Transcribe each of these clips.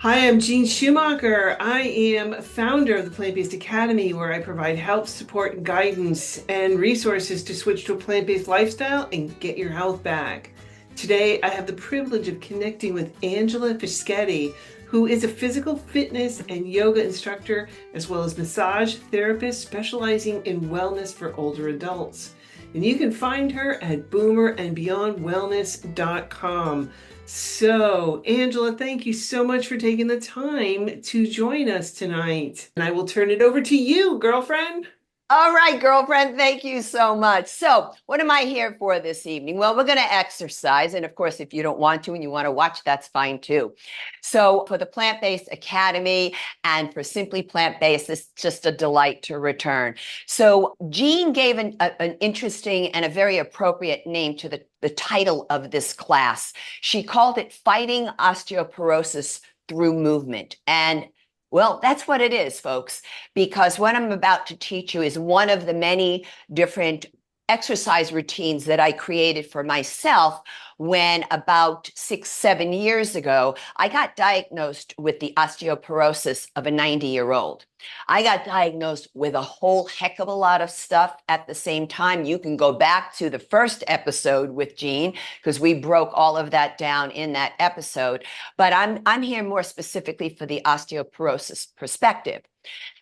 Hi, I'm Jean Schumacher. I am founder of the Plant-Based Academy, where I provide help, support, and guidance and resources to switch to a plant-based lifestyle and get your health back. Today, I have the privilege of connecting with Angela Fischetti, who is a physical fitness and yoga instructor, as well as massage therapist specializing in wellness for older adults. And you can find her at boomerandbeyondwellness.com. So, Angela, thank you so much for taking the time to join us tonight. And I will turn it over to you, girlfriend. All right, girlfriend, thank you so much. So, what am I here for this evening? Well, we're going to exercise. And of course, if you don't want to and you want to watch, that's fine too. So, for the Plant-Based Academy and for Simply Plant-Based, it's just a delight to return. So, Jean gave an interesting and a very appropriate name to the title of this class. She called it Fighting Osteoporosis Through Movement. And well, that's what it is, folks, because what I'm about to teach you is one of the many different exercise routines that I created for myself when about 6-7 years ago, I got diagnosed with the osteoporosis of a 90-year-old. I got diagnosed with a whole heck of a lot of stuff at the same time. You can go back to the first episode with Jean because we broke all of that down in that episode. But I'm here more specifically for the osteoporosis perspective.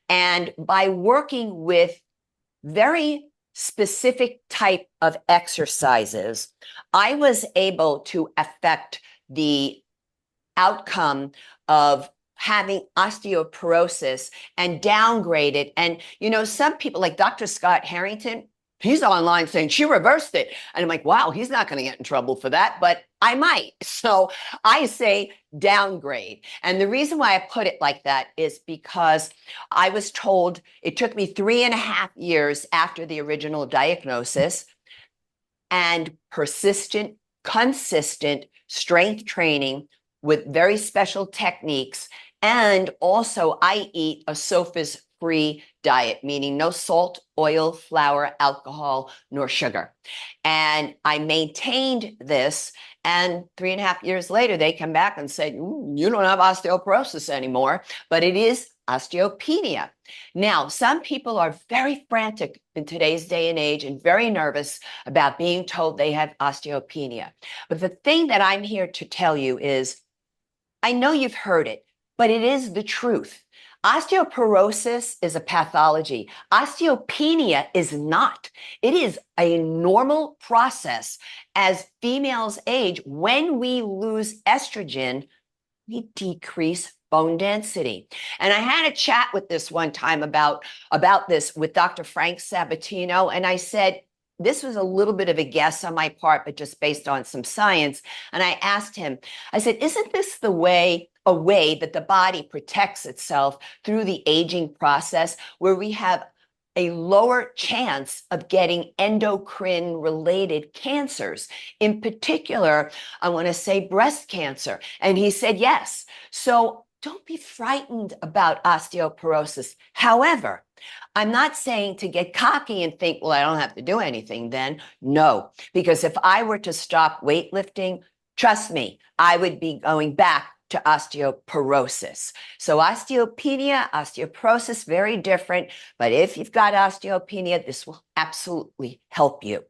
And by working with very specific type of exercises, I was able to affect the outcome of having osteoporosis and downgrade it. And, you know, some people like Dr. Scott Harrington, he's online saying she reversed it. And I'm like, wow, he's not going to get in trouble for that, but I might. So I say downgrade. And the reason why I put it like that is because I was told it took me 3.5 years after the original diagnosis and persistent, consistent strength training with very special techniques. And also I eat a SOFAs-free diet, meaning no salt, oil, flour, alcohol, nor sugar. And I maintained this. And 3.5 years later, they come back and said, you don't have osteoporosis anymore, but it is osteopenia. Now, some people are very frantic in today's day and age and very nervous about being told they have osteopenia. But the thing that I'm here to tell you is, I know you've heard it, but it is the truth. Osteoporosis is a pathology. Osteopenia is not. It is a normal process. As females age, when we lose estrogen, we decrease bone density. And I had a chat with this one time about this with Dr. Frank Sabatino, and I said, this was a little bit of a guess on my part, but just based on some science. And I asked him, I said, isn't this a way that the body protects itself through the aging process, where we have a lower chance of getting endocrine-related cancers? In particular, I want to say breast cancer. And he said, yes. So don't be frightened about osteoporosis. However, I'm not saying to get cocky and think, well, I don't have to do anything then. No, because if I were to stop weightlifting, trust me, I would be going back to osteoporosis. So osteopenia, osteoporosis, very different. But if you've got osteopenia, this will absolutely help you.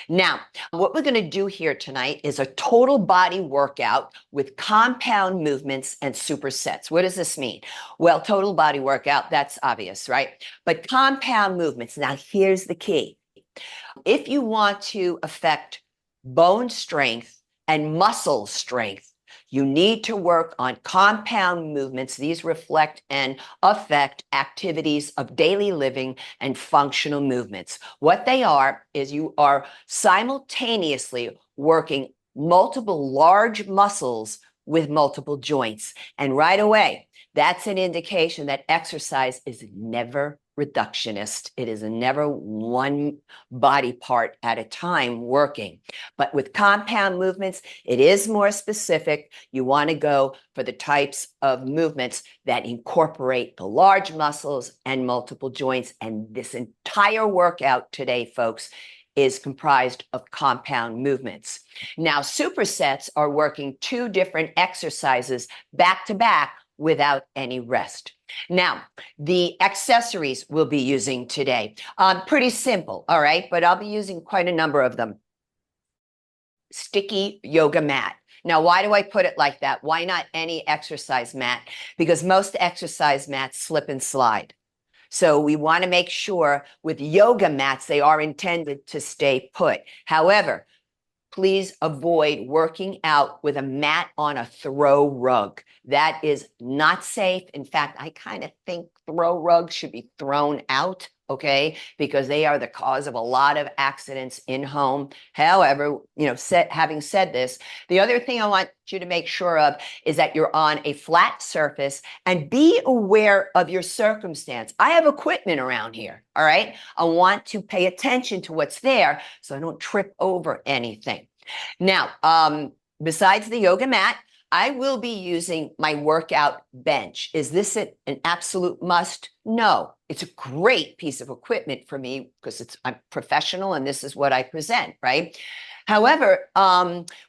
Now, what we're going to do here tonight is a total body workout with compound movements and supersets. What does this mean? Well, total body workout, that's obvious, right? But compound movements, now here's the key. If you want to affect bone strength and muscle strength, you need to work on compound movements. These reflect and affect activities of daily living and functional movements. What they are is you are simultaneously working multiple large muscles with multiple joints. And right away, that's an indication that exercise is never reductionist. It is never one body part at a time working. But with compound movements, it is more specific. You want to go for the types of movements that incorporate the large muscles and multiple joints. And this entire workout today, folks, is comprised of compound movements. Now, supersets are working two different exercises back to back without any rest. Now, the accessories we'll be using today, pretty simple, all right, but I'll be using quite a number of them. Sticky yoga mat. Now, why do I put it like that? Why not any exercise mat? Because most exercise mats slip and slide. So we want to make sure with yoga mats, they are intended to stay put. However, please avoid working out with a mat on a throw rug. That is not safe. In fact, I kind of think throw rugs should be thrown out, okay? Because they are the cause of a lot of accidents in home. However, having said this, the other thing I want you to make sure of is that you're on a flat surface and be aware of your circumstance. I have equipment around here, all right? I want to pay attention to what's there so I don't trip over anything. Now, besides the yoga mat, I will be using my workout bench. Is this an absolute must? No, it's a great piece of equipment for me because I'm professional and this is what I present, right? However,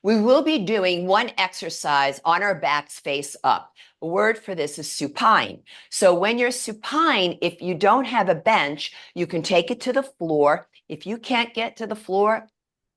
we will be doing one exercise on our backs face up. A word for this is supine. So when you're supine, if you don't have a bench, you can take it to the floor. If you can't get to the floor,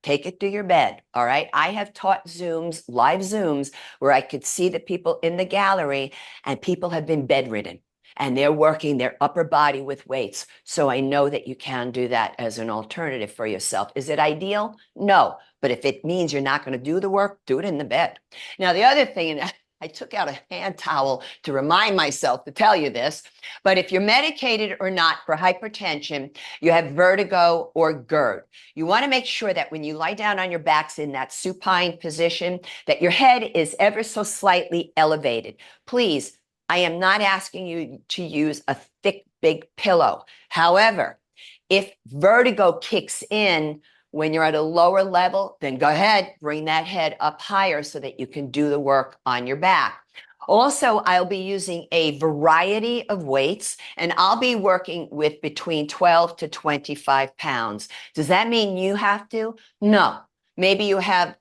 take it to your bed, all right? I have taught Zooms, live Zooms, where I could see the people in the gallery and people have been bedridden and they're working their upper body with weights. So I know that you can do that as an alternative for yourself. Is it ideal? No, but if it means you're not going to do the work, do it in the bed. Now, the other thing, and I took out a hand towel to remind myself to tell you this, but if you're medicated or not for hypertension, you have vertigo or GERD, you want to make sure that when you lie down on your backs in that supine position, that your head is ever so slightly elevated. Please, I am not asking you to use a thick, big pillow. However, if vertigo kicks in when you're at a lower level, then go ahead, bring that head up higher so that you can do the work on your back. Also, I'll be using a variety of weights, and I'll be working with between 12 to 25 pounds. Does that mean you have to? No. Maybe you have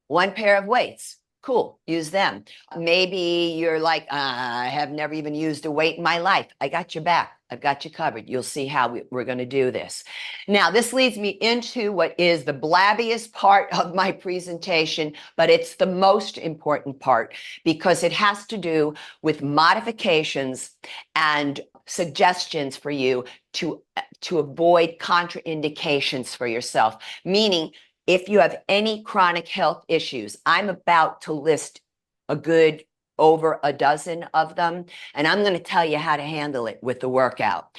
one pair of weights. Cool, use them. Maybe you're like, I have never even used a weight in my life. I got your back. I've got you covered. You'll see how we're going to do this. Now, this leads me into what is the blabbiest part of my presentation, but it's the most important part because it has to do with modifications and suggestions for you to avoid contraindications for yourself, meaning if you have any chronic health issues, I'm about to list a good over a dozen of them, and I'm going to tell you how to handle it with the workout.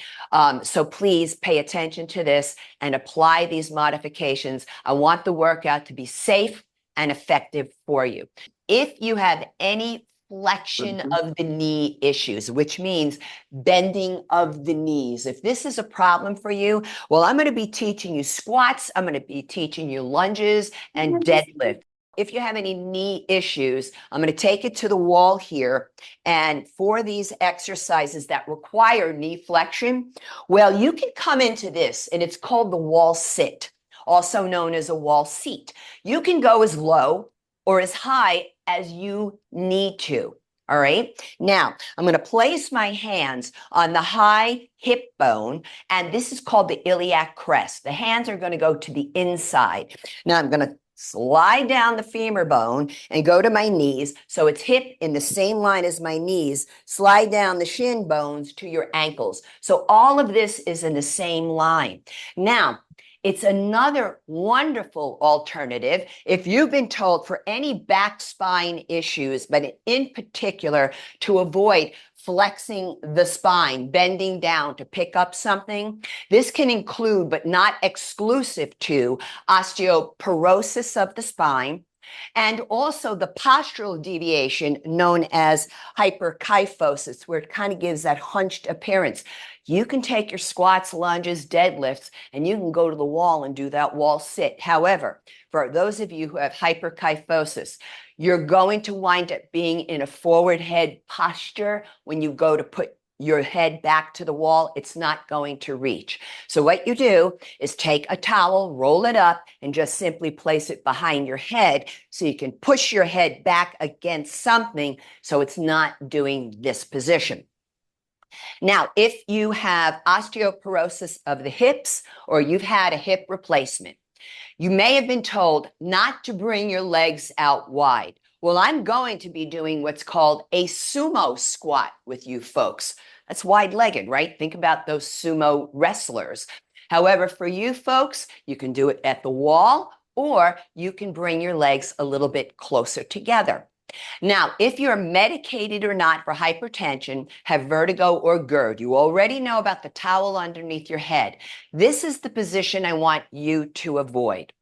So please pay attention to this and apply these modifications. I want the workout to be safe and effective for you. If you have any flexion of the knee issues, which means bending of the knees. If this is a problem for you, well, I'm going to be teaching you squats. I'm going to be teaching you lunges and deadlift. If you have any knee issues, I'm going to take it to the wall here. And for these exercises that require knee flexion, well, you can come into this, and it's called the wall sit, also known as a wall seat. You can go as low or as high as you need to. All right. Now, I'm going to place my hands on the high hip bone, and this is called the iliac crest. The hands are going to go to the inside. Now, I'm going to slide down the femur bone and go to my knees. So it's hip in the same line as my knees. Slide down the shin bones to your ankles. So all of this is in the same line. Now, it's another wonderful alternative if you've been told for any back spine issues, but in particular to avoid flexing the spine, bending down to pick up something. This can include, but not exclusive to, osteoporosis of the spine, and also the postural deviation known as hyperkyphosis, where it kind of gives that hunched appearance. You can take your squats, lunges, deadlifts, and you can go to the wall and do that wall sit. However, for those of you who have hyperkyphosis, you're going to wind up being in a forward head posture when you go to put your head back to the wall, it's not going to reach. So what you do is take a towel, roll it up, and just simply place it behind your head so you can push your head back against something so it's not doing this position. Now, if you have osteoporosis of the hips or you've had a hip replacement, you may have been told not to bring your legs out wide. Well, I'm going to be doing what's called a sumo squat with you folks. That's wide-legged, right? Think about those sumo wrestlers. However, for you folks, you can do it at the wall, or you can bring your legs a little bit closer together. Now, if you're medicated or not for hypertension, have vertigo or GERD, you already know about the towel underneath your head. This is the position I want you to avoid.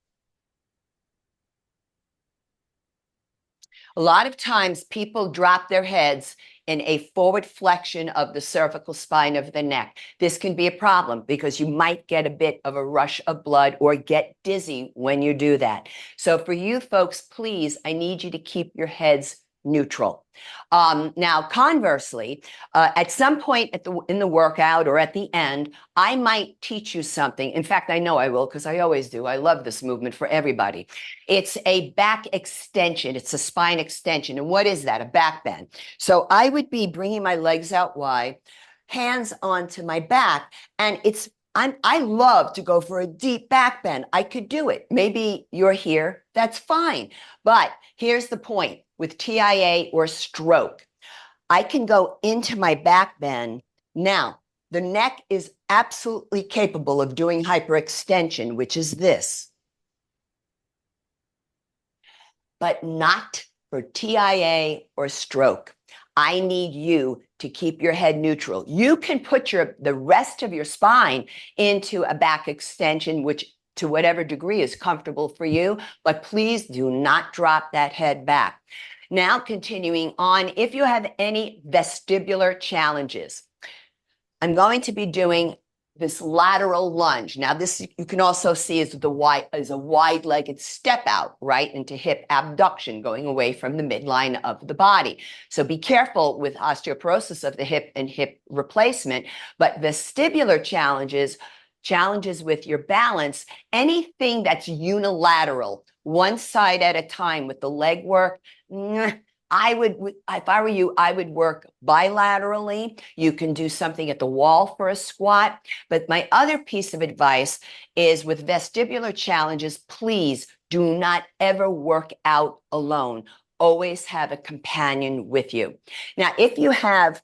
A lot of times people drop their heads in a forward flexion of the cervical spine of the neck. This can be a problem because you might get a bit of a rush of blood or get dizzy when you do that. So for you folks, please, I need you to keep your heads neutral. Now, conversely, at some point in the workout or at the end, I might teach you something. In fact, I know I will because I always do. I love this movement for everybody. It's a back extension. It's a spine extension. And what is that? A back bend. So I would be bringing my legs out wide, hands onto my back, and I love to go for a deep back bend. I could do it. Maybe you're here. That's fine. But here's the point. With TIA or stroke, I can go into my back bend. Now, the neck is absolutely capable of doing hyperextension, which is this, but not for TIA or stroke. I need you to keep your head neutral. You can put the rest of your spine into a back extension, which to whatever degree is comfortable for you, but please do not drop that head back. Now, continuing on, if you have any vestibular challenges, I'm going to be doing this lateral lunge. Now, this you can also see is a wide-legged step out, right, into hip abduction, going away from the midline of the body. So be careful with osteoporosis of the hip and hip replacement, but vestibular challenges with your balance, anything that's unilateral, one side at a time with the leg work, if I were you, I would work bilaterally. You can do something at the wall for a squat. But my other piece of advice is with vestibular challenges, please do not ever work out alone. Always have a companion with you. Now, if you have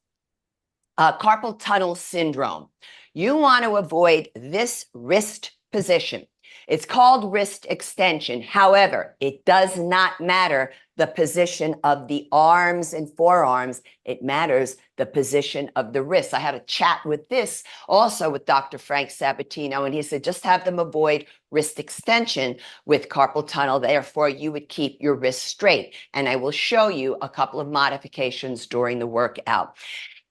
carpal tunnel syndrome, you want to avoid this wrist position. It's called wrist extension. However, it does not matter the position of the arms and forearms. It matters the position of the wrists. I had a chat with this also with Dr. Frank Sabatino, and he said, just have them avoid wrist extension with carpal tunnel. Therefore, you would keep your wrists straight. And I will show you a couple of modifications during the workout.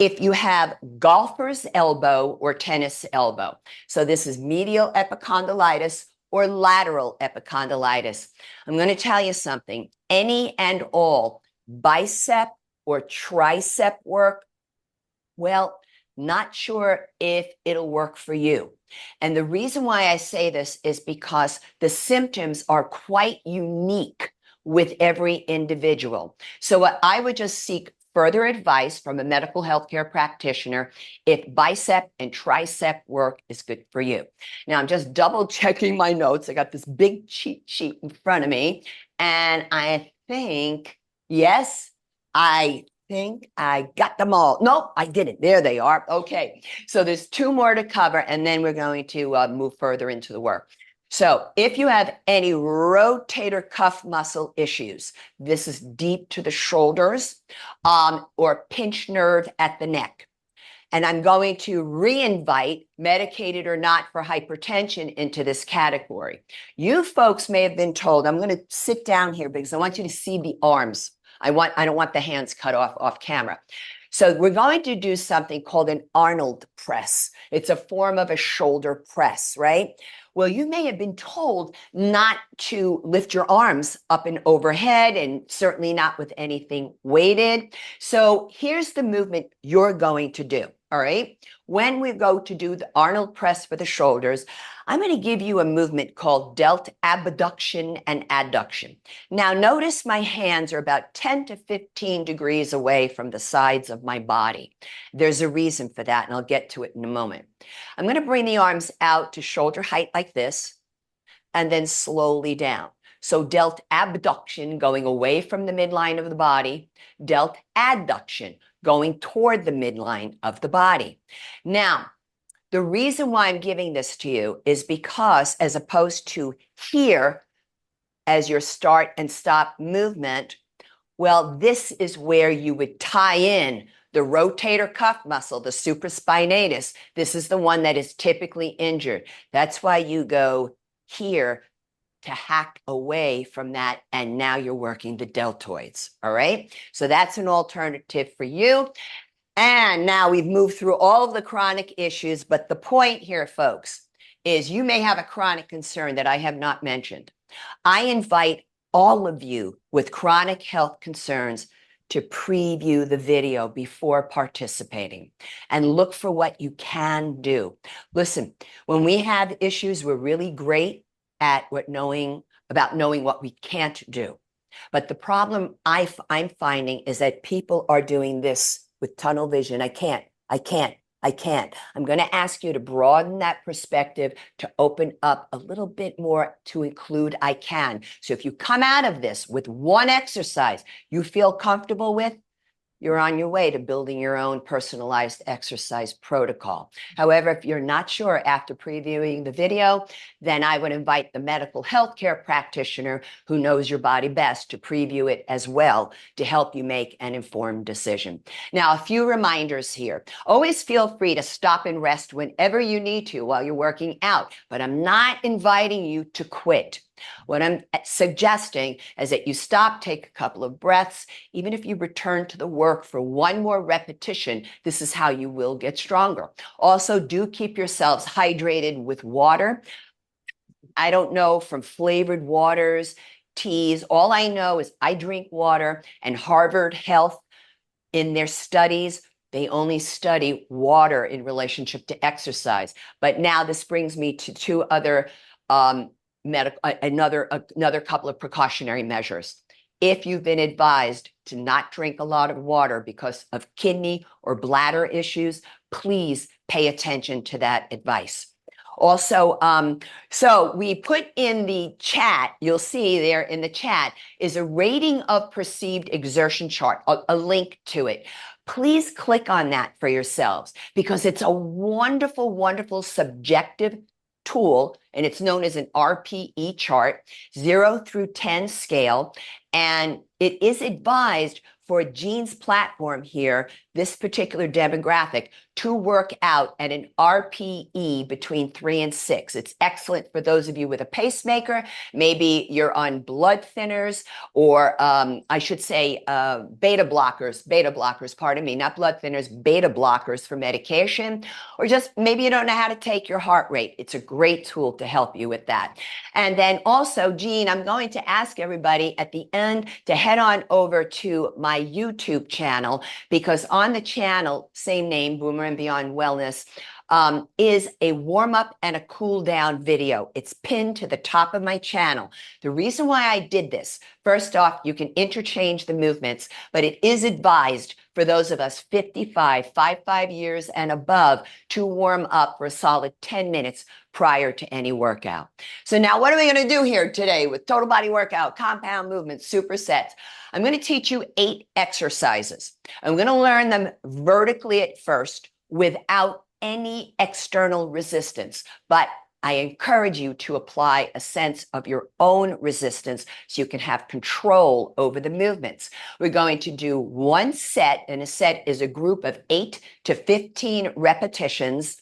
If you have golfer's elbow or tennis elbow, so this is medial epicondylitis or lateral epicondylitis, I'm going to tell you something. Any and all bicep or tricep work, well, not sure if it'll work for you. And the reason why I say this is because the symptoms are quite unique with every individual. So what I would just seek further advice from a medical healthcare practitioner if bicep and tricep work is good for you. Now, I'm just double checking my notes. I got this big cheat sheet in front of me, and I think, yes, I think I got them all. Nope, I didn't. There they are. Okay, so there's two more to cover, and then we're going to move further into the work. So if you have any rotator cuff muscle issues, this is deep to the shoulders, or pinched nerve at the neck. And I'm going to re-invite medicated or not for hypertension into this category. You folks may have been told, I'm going to sit down here because I want you to see the arms. I don't want the hands cut off camera. So we're going to do something called an Arnold press. It's a form of a shoulder press, right? Well, you may have been told not to lift your arms up and overhead, and certainly not with anything weighted. So here's the movement you're going to do. All right. When we go to do the Arnold press for the shoulders, I'm going to give you a movement called delt abduction and adduction. Now, notice my hands are about 10 to 15 degrees away from the sides of my body. There's a reason for that, and I'll get to it in a moment. I'm going to bring the arms out to shoulder height like this, and then slowly down. So delt abduction, going away from the midline of the body, delt adduction, going toward the midline of the body. Now, the reason why I'm giving this to you is because, as opposed to here as your start and stop movement, well, this is where you would tie in the rotator cuff muscle, the supraspinatus. This is the one that is typically injured. That's why you go here to hack away from that, and now you're working the deltoids, all right? So that's an alternative for you. And now we've moved through all of the chronic issues, but the point here, folks, is you may have a chronic concern that I have not mentioned. I invite all of you with chronic health concerns to preview the video before participating and look for what you can do. Listen, when we have issues, we're really great at knowing what we can't do. But the problem I'm finding is that people are doing this with tunnel vision. I can't. I'm going to ask you to broaden that perspective, to open up a little bit more, to include I can. So if you come out of this with one exercise you feel comfortable with, you're on your way to building your own personalized exercise protocol. However, if you're not sure after previewing the video, then I would invite the medical healthcare practitioner who knows your body best to preview it as well to help you make an informed decision. Now, a few reminders here. Always feel free to stop and rest whenever you need to while you're working out, but I'm not inviting you to quit. What I'm suggesting is that you stop, take a couple of breaths. Even if you return to the work for one more repetition, this is how you will get stronger. Also, do keep yourselves hydrated with water. I don't know from flavored waters, teas. All I know is I drink water, and Harvard Health, in their studies, they only study water in relationship to exercise. But now this brings me to two other another couple of precautionary measures. If you've been advised to not drink a lot of water because of kidney or bladder issues, please pay attention to that advice. Also, so we put in the chat, you'll see there in the chat is a rating of perceived exertion chart, a link to it. Please click on that for yourselves, because it's a wonderful, wonderful subjective tool, and it's known as an RPE chart, 0 through 10 scale, and it is advised for Gene's platform here, this particular demographic, to work out at an RPE between 3 and 6. It's excellent for those of you with a pacemaker. Maybe you're on blood thinners, or I should say beta blockers, pardon me, not blood thinners, beta blockers for medication, or just maybe you don't know how to take your heart rate. It's a great tool to help you with that. And then also, Gene, I'm going to ask everybody at the end to head on over to my YouTube channel, because on the channel, same name, Boomer and Beyond Wellness, is a warm-up and a cool-down video. It's pinned to the top of my channel. The reason why I did this, first off, you can interchange the movements, but it is advised for those of us 55 years and above to warm up for a solid 10 minutes prior to any workout. So now what are we going to do here today with total body workout, compound movements, supersets? I'm going to teach you 8 exercises. I'm going to learn them vertically at first without any external resistance, but I encourage you to apply a sense of your own resistance so you can have control over the movements. We're going to do one set, and a set is a group of 8 to 15 repetitions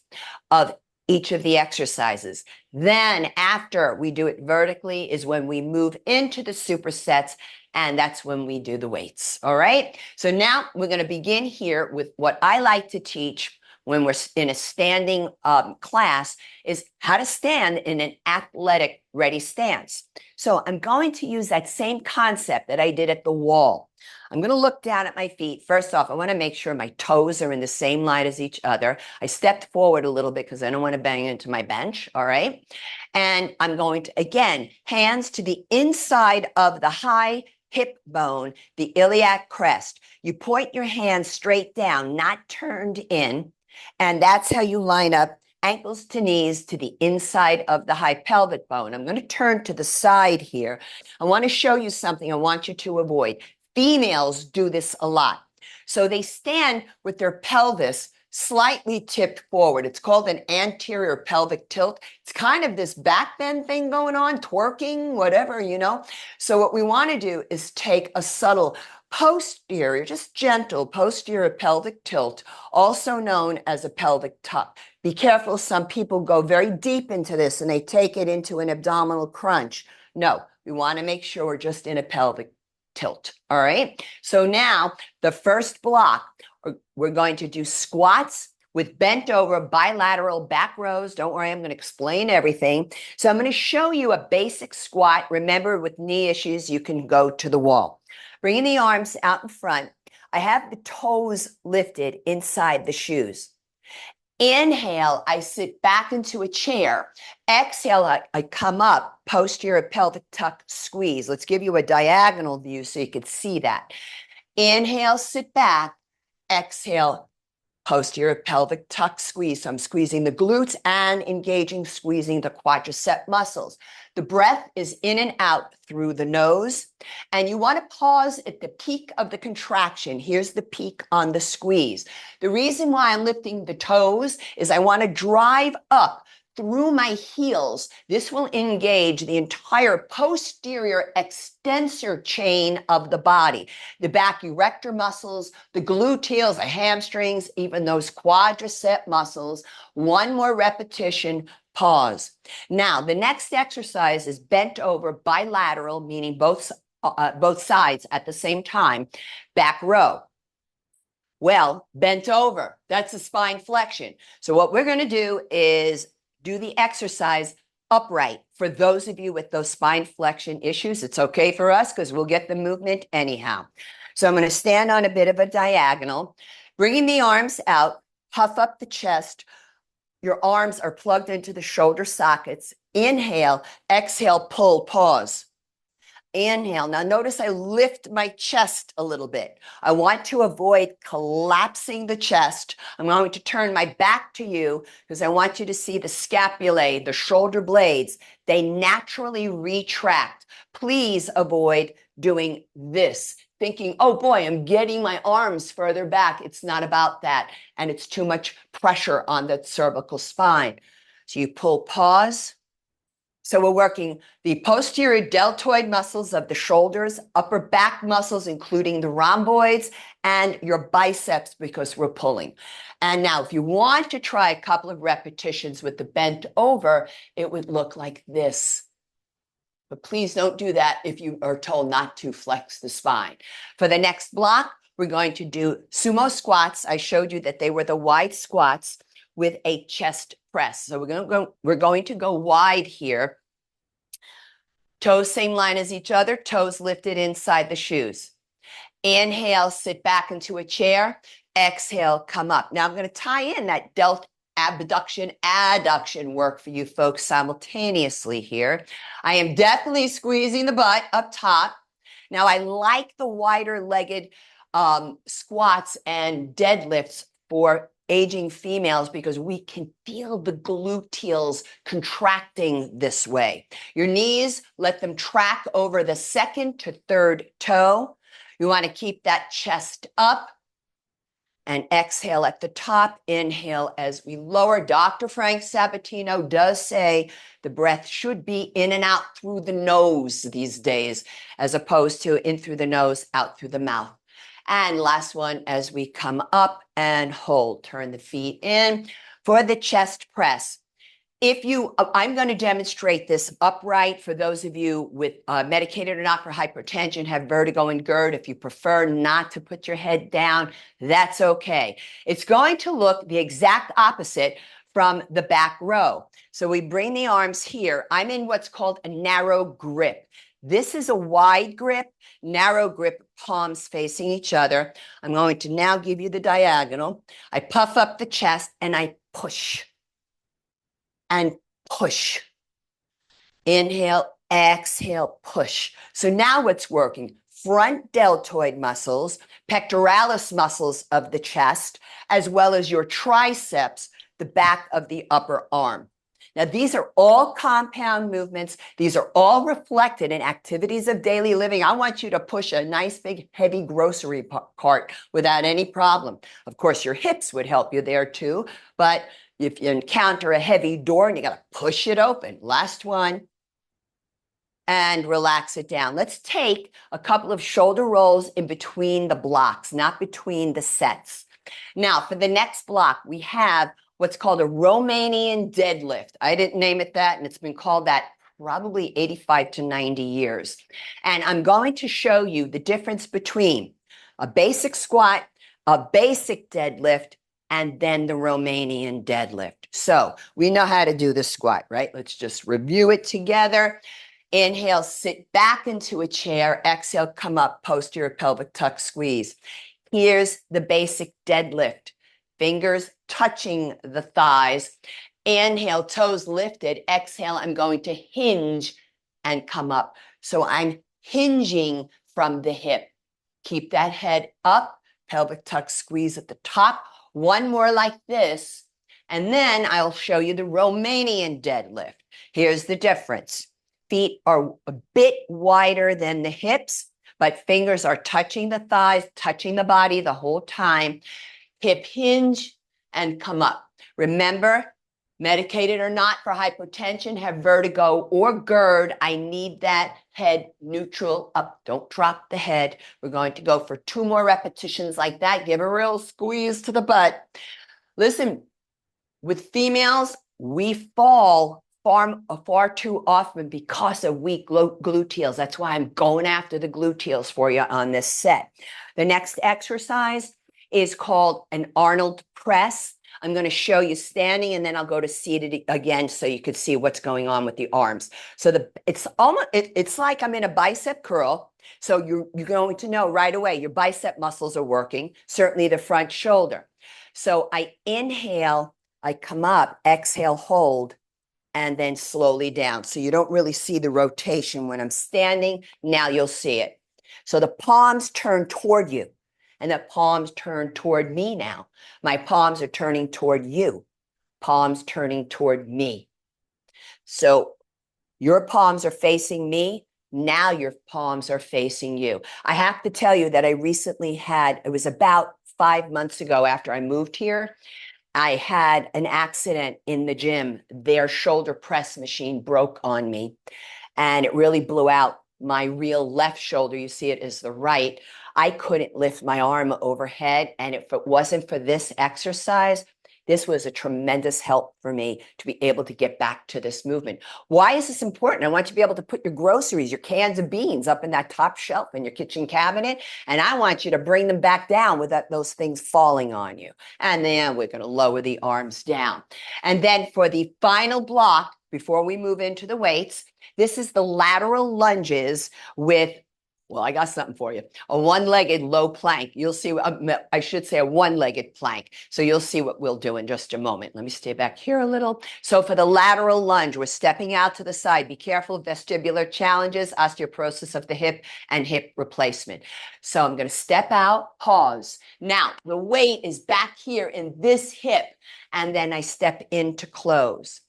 of each of the exercises. Then after we do it vertically is when we move into the supersets, and that's when we do the weights. All right. So now we're going to begin here with what I like to teach when we're in a standing class is how to stand in an athletic ready stance. So I'm going to use that same concept that I did at the wall. I'm going to look down at my feet. First off, I want to make sure my toes are in the same line as each other. I stepped forward a little bit because I don't want to bang into my bench, all right? And I'm going to, again, hands to the inside of the high hip bone, the iliac crest. You point your hands straight down, not turned in, and that's how you line up ankles to knees to the inside of the high pelvic bone. I'm going to turn to the side here. I want to show you something I want you to avoid. Females do this a lot. So they stand with their pelvis slightly tipped forward. It's called an anterior pelvic tilt. It's kind of this back bend thing going on, twerking, whatever, you know. So what we want to do is take a subtle posterior, just gentle posterior pelvic tilt, also known as a pelvic tuck. Be careful, some people go very deep into this and they take it into an abdominal crunch. No, we want to make sure we're just in a pelvic tilt, all right? So now the first block, we're going to do squats with bent over bilateral back rows. Don't worry, I'm going to explain everything. So I'm going to show you a basic squat. Remember, with knee issues, you can go to the wall. Bringing the arms out in front, I have the toes lifted inside the shoes. Inhale, I sit back into a chair. Exhale, I come up, posterior pelvic tuck, squeeze. Let's give you a diagonal view so you can see that. Inhale, sit back. Exhale, posterior pelvic tuck, squeeze. So I'm squeezing the glutes and squeezing the quadricep muscles. The breath is in and out through the nose, and you want to pause at the peak of the contraction. Here's the peak on the squeeze. The reason why I'm lifting the toes is I want to drive up through my heels. This will engage the entire posterior extensor chain of the body, the back erector muscles, the gluteals, the hamstrings, even those quadricep muscles. One more repetition, pause. Now, the next exercise is bent over bilateral, meaning both sides at the same time, back row. Well, bent over, that's a spine flexion. So what we're going to do is do the exercise upright. For those of you with those spine flexion issues, it's okay for us because we'll get the movement anyhow. So I'm going to stand on a bit of a diagonal, bringing the arms out, puff up the chest. Your arms are plugged into the shoulder sockets. Inhale, exhale, pull, pause. Inhale. Now notice I lift my chest a little bit. I want to avoid collapsing the chest. I'm going to turn my back to you because I want you to see the scapulae, the shoulder blades. They naturally retract. Please avoid doing this, thinking, oh boy, I'm getting my arms further back. It's not about that. And it's too much pressure on the cervical spine. So you pull, pause. So we're working the posterior deltoid muscles of the shoulders, upper back muscles, including the rhomboids, and your biceps because we're pulling. And now if you want to try a couple of repetitions with the bent over, it would look like this. But please don't do that if you are told not to flex the spine. For the next block, we're going to do sumo squats. I showed you that they were the wide squats with a chest press. So we're going to go wide here. Toes same line as each other, toes lifted inside the shoes. Inhale, sit back into a chair. Exhale, come up. Now I'm going to tie in that delt abduction, adduction work for you folks simultaneously here. I am definitely squeezing the butt up top. Now I like the wider legged squats and deadlifts for aging females because we can feel the gluteals contracting this way. Your knees, let them track over the second to third toe. You want to keep that chest up and exhale at the top. Inhale as we lower. Dr. Frank Sabatino does say the breath should be in and out through the nose these days, as opposed to in through the nose, out through the mouth. And last one, as we come up and hold, turn the feet in for the chest press. I'm going to demonstrate this upright for those of you with medicated or not for hypertension, have vertigo and GERD. If you prefer not to put your head down, that's okay. It's going to look the exact opposite from the back row. So we bring the arms here. I'm in what's called a narrow grip. This is a wide grip, narrow grip, palms facing each other. I'm going to now give you the diagonal. I puff up the chest and I push. And push. Inhale, exhale, push. So now what's working? Front deltoid muscles, pectoralis muscles of the chest, as well as your triceps, the back of the upper arm. Now, these are all compound movements. These are all reflected in activities of daily living. I want you to push a nice, big, heavy grocery cart without any problem. Of course, your hips would help you there too, but if you encounter a heavy door and you got to push it open. Last one. And relax it down. Let's take a couple of shoulder rolls in between the blocks, not between the sets. Now, for the next block, we have what's called a Romanian deadlift. I didn't name it that, and it's been called that probably 85 to 90 years. And I'm going to show you the difference between a basic squat, a basic deadlift, and then the Romanian deadlift. So we know how to do the squat, right? Let's just review it together. Inhale, sit back into a chair. Exhale, come up, posterior pelvic tuck squeeze. Here's the basic deadlift. Fingers touching the thighs. Inhale, toes lifted. Exhale, I'm going to hinge and come up. So I'm hinging from the hip. Keep that head up, pelvic tuck squeeze at the top. One more like this, and then I'll show you the Romanian deadlift. Here's the difference. Feet are a bit wider than the hips, but fingers are touching the thighs, touching the body the whole time. Hip hinge and come up. Remember, medicated or not for hypotension, have vertigo or GERD, I need that head neutral up. Don't drop the head. We're going to go for 2 more repetitions like that. Give a real squeeze to the butt. Listen, with females, we fall far too often because of weak gluteals. That's why I'm going after the gluteals for you on this set. The next exercise is called an Arnold press. I'm going to show you standing, and then I'll go to seated again so you could see what's going on with the arms. So it's like I'm in a bicep curl. So you're going to know right away your bicep muscles are working, certainly the front shoulder. So I inhale, I come up, exhale, hold, and then slowly down. So you don't really see the rotation when I'm standing. Now you'll see it. So the palms turn toward you. And the palms turn toward me now. My palms are turning toward you. Palms turning toward me. So your palms are facing me. Now your palms are facing you. I have to tell you that I recently it was about 5 months ago after I moved here, I had an accident in the gym. Their shoulder press machine broke on me, and it really blew out my real left shoulder. You see it as the right. I couldn't lift my arm overhead. And if it wasn't for this exercise, this was a tremendous help for me to be able to get back to this movement. Why is this important? I want you to be able to put your groceries, your cans of beans up in that top shelf in your kitchen cabinet. And I want you to bring them back down without those things falling on you. And then we're going to lower the arms down. And then for the final block, before we move into the weights, this is the lateral lunges with, well, I got something for you. A one-legged low plank. You'll see, I should say a one-legged plank. So you'll see what we'll do in just a moment. Let me stay back here a little. So for the lateral lunge, we're stepping out to the side. Be careful of vestibular challenges, osteoporosis of the hip, and hip replacement. So I'm going to step out, pause. Now, the weight is back here in this hip, and then I step into close.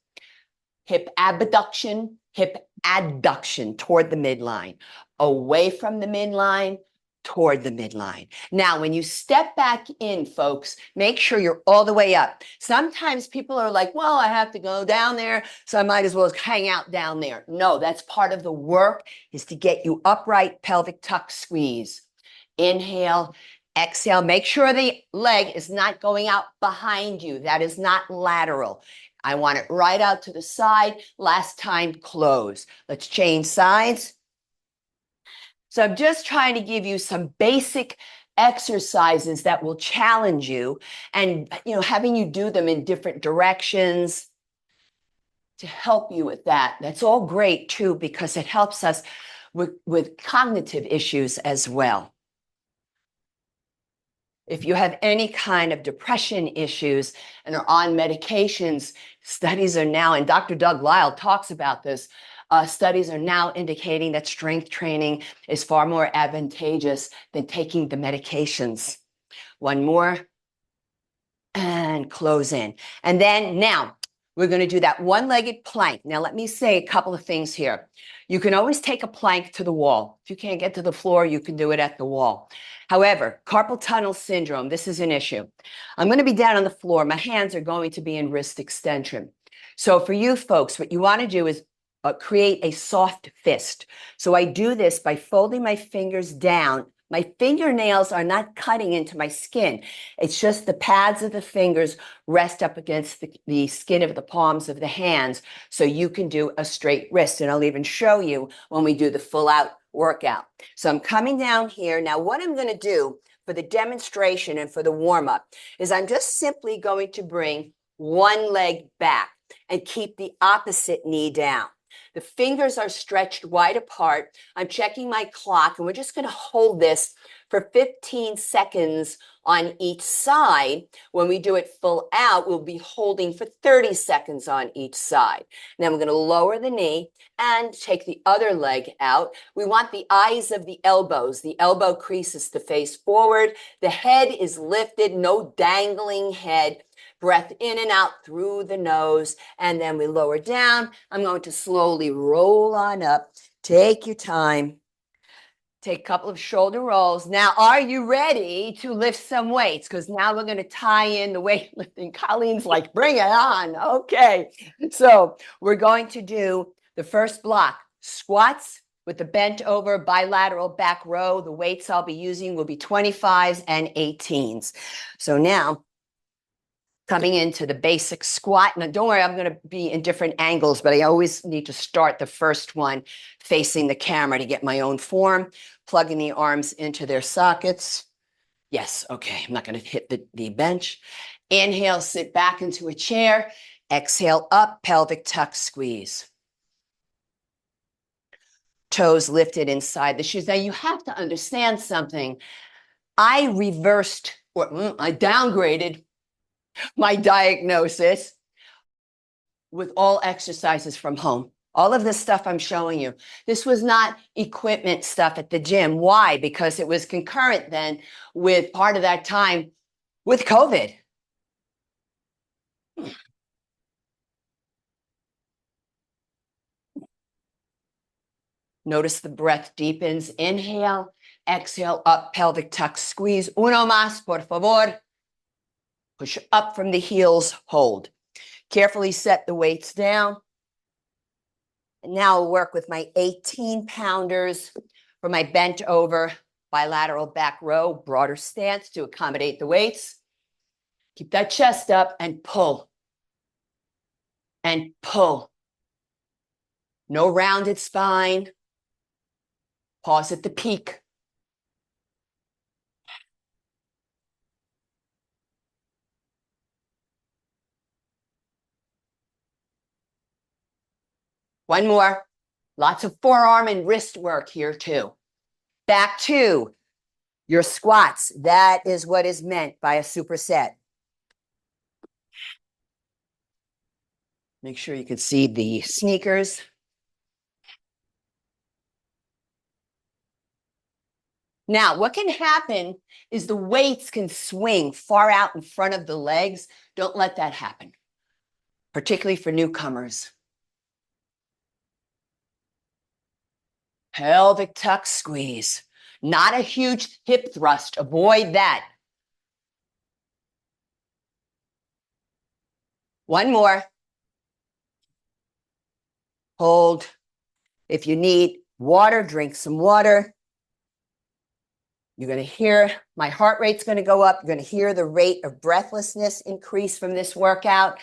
Hip abduction, hip adduction toward the midline, away from the midline, toward the midline. Now, when you step back in, folks, make sure you're all the way up. Sometimes people are like, well, I have to go down there, so I might as well hang out down there. No, that's part of the work, is to get you upright, pelvic tuck squeeze. Inhale, Exhale, make sure the leg is not going out behind you. That is not lateral. I want it right out to the side. Last time, close. Let's change sides. So I'm just trying to give you some basic exercises that will challenge you and, having you do them in different directions to help you with that. That's all great too, because it helps us with cognitive issues as well. If you have any kind of depression issues and are on medications, studies are now, and Dr. Doug Lisle talks about this, studies are now indicating that strength training is far more advantageous than taking the medications. One more, and close in. And then now, we're going to do that one-legged plank. Now, let me say a couple of things here. You can always take a plank to the wall. If you can't get to the floor, you can do it at the wall. However, carpal tunnel syndrome, this is an issue. I'm going to be down on the floor. My hands are going to be in wrist extension. So for you folks, what you want to do is create a soft fist. So I do this by folding my fingers down. My fingernails are not cutting into my skin. It's just the pads of the fingers rest up against the skin of the palms of the hands so you can do a straight wrist. And I'll even show you when we do the full out workout. So I'm coming down here. Now, what I'm going to do for the demonstration and for the warm up is I'm just simply going to bring one leg back and keep the opposite knee down. The fingers are stretched wide apart. I'm checking my clock, and we're just going to hold this for 15 seconds on each side. When we do it full out, we'll be holding for 30 seconds on each side. Then we're going to lower the knee and take the other leg out. We want the eyes of the elbows, the elbow creases to face forward. The head is lifted, no dangling head. Breath in and out through the nose, and then we lower down. I'm going to slowly roll on up. Take your time. Take a couple of shoulder rolls. Now, are you ready to lift some weights? Because now we're going to tie in the weightlifting. Colleen's like, bring it on. Okay. So we're going to do the first block, squats with the bent over bilateral back row. The weights I'll be using will be 25s and 18s. So now, coming into the basic squat. Now, don't worry, I'm going to be in different angles, but I always need to start the first one facing the camera to get my own form, plugging the arms into their sockets. Yes, okay, I'm not going to hit the bench. Inhale, sit back into a chair. Exhale, up, pelvic tuck, squeeze. Toes lifted inside the shoes. Now, you have to understand something. I reversed, or I downgraded my diagnosis with all exercises from home. All of this stuff I'm showing you. This was not equipment stuff at the gym. Why? Because it was concurrent then with part of that time with COVID. Notice the breath deepens. Inhale, exhale, up, pelvic tuck, squeeze. Uno más, por favor. Push up from the heels, hold. Carefully set the weights down. And now I'll work with my 18-pounders for my bent over bilateral back row, broader stance to accommodate the weights. Keep that chest up and pull. And pull. No rounded spine. Pause at the peak. One more. Lots of forearm and wrist work here too. Back to your squats. That is what is meant by a superset. Make sure you can see the sneakers. Now, what can happen is the weights can swing far out in front of the legs. Don't let that happen, particularly for newcomers. Pelvic tuck squeeze. Not a huge hip thrust. Avoid that. One more. Hold. If you need water, drink some water. You're going to hear my heart rate's going to go up. You're going to hear the rate of breathlessness increase from this workout.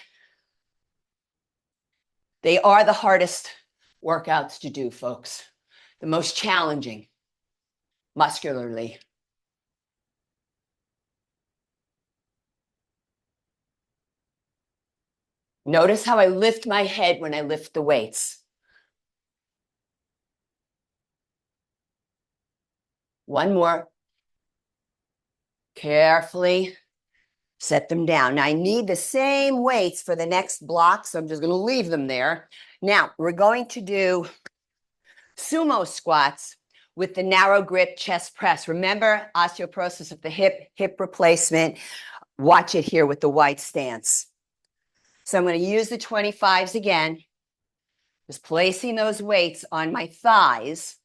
They are the hardest workouts to do, folks. The most challenging muscularly. Notice how I lift my head when I lift the weights. One more. Carefully set them down. Now I need the same weights for the next block, so I'm just going to leave them there. Now we're going to do sumo squats with the narrow grip chest press. Remember, osteoporosis of the hip replacement. Watch it here with the wide stance. So I'm going to use the 25s again, just placing those weights on my thighs.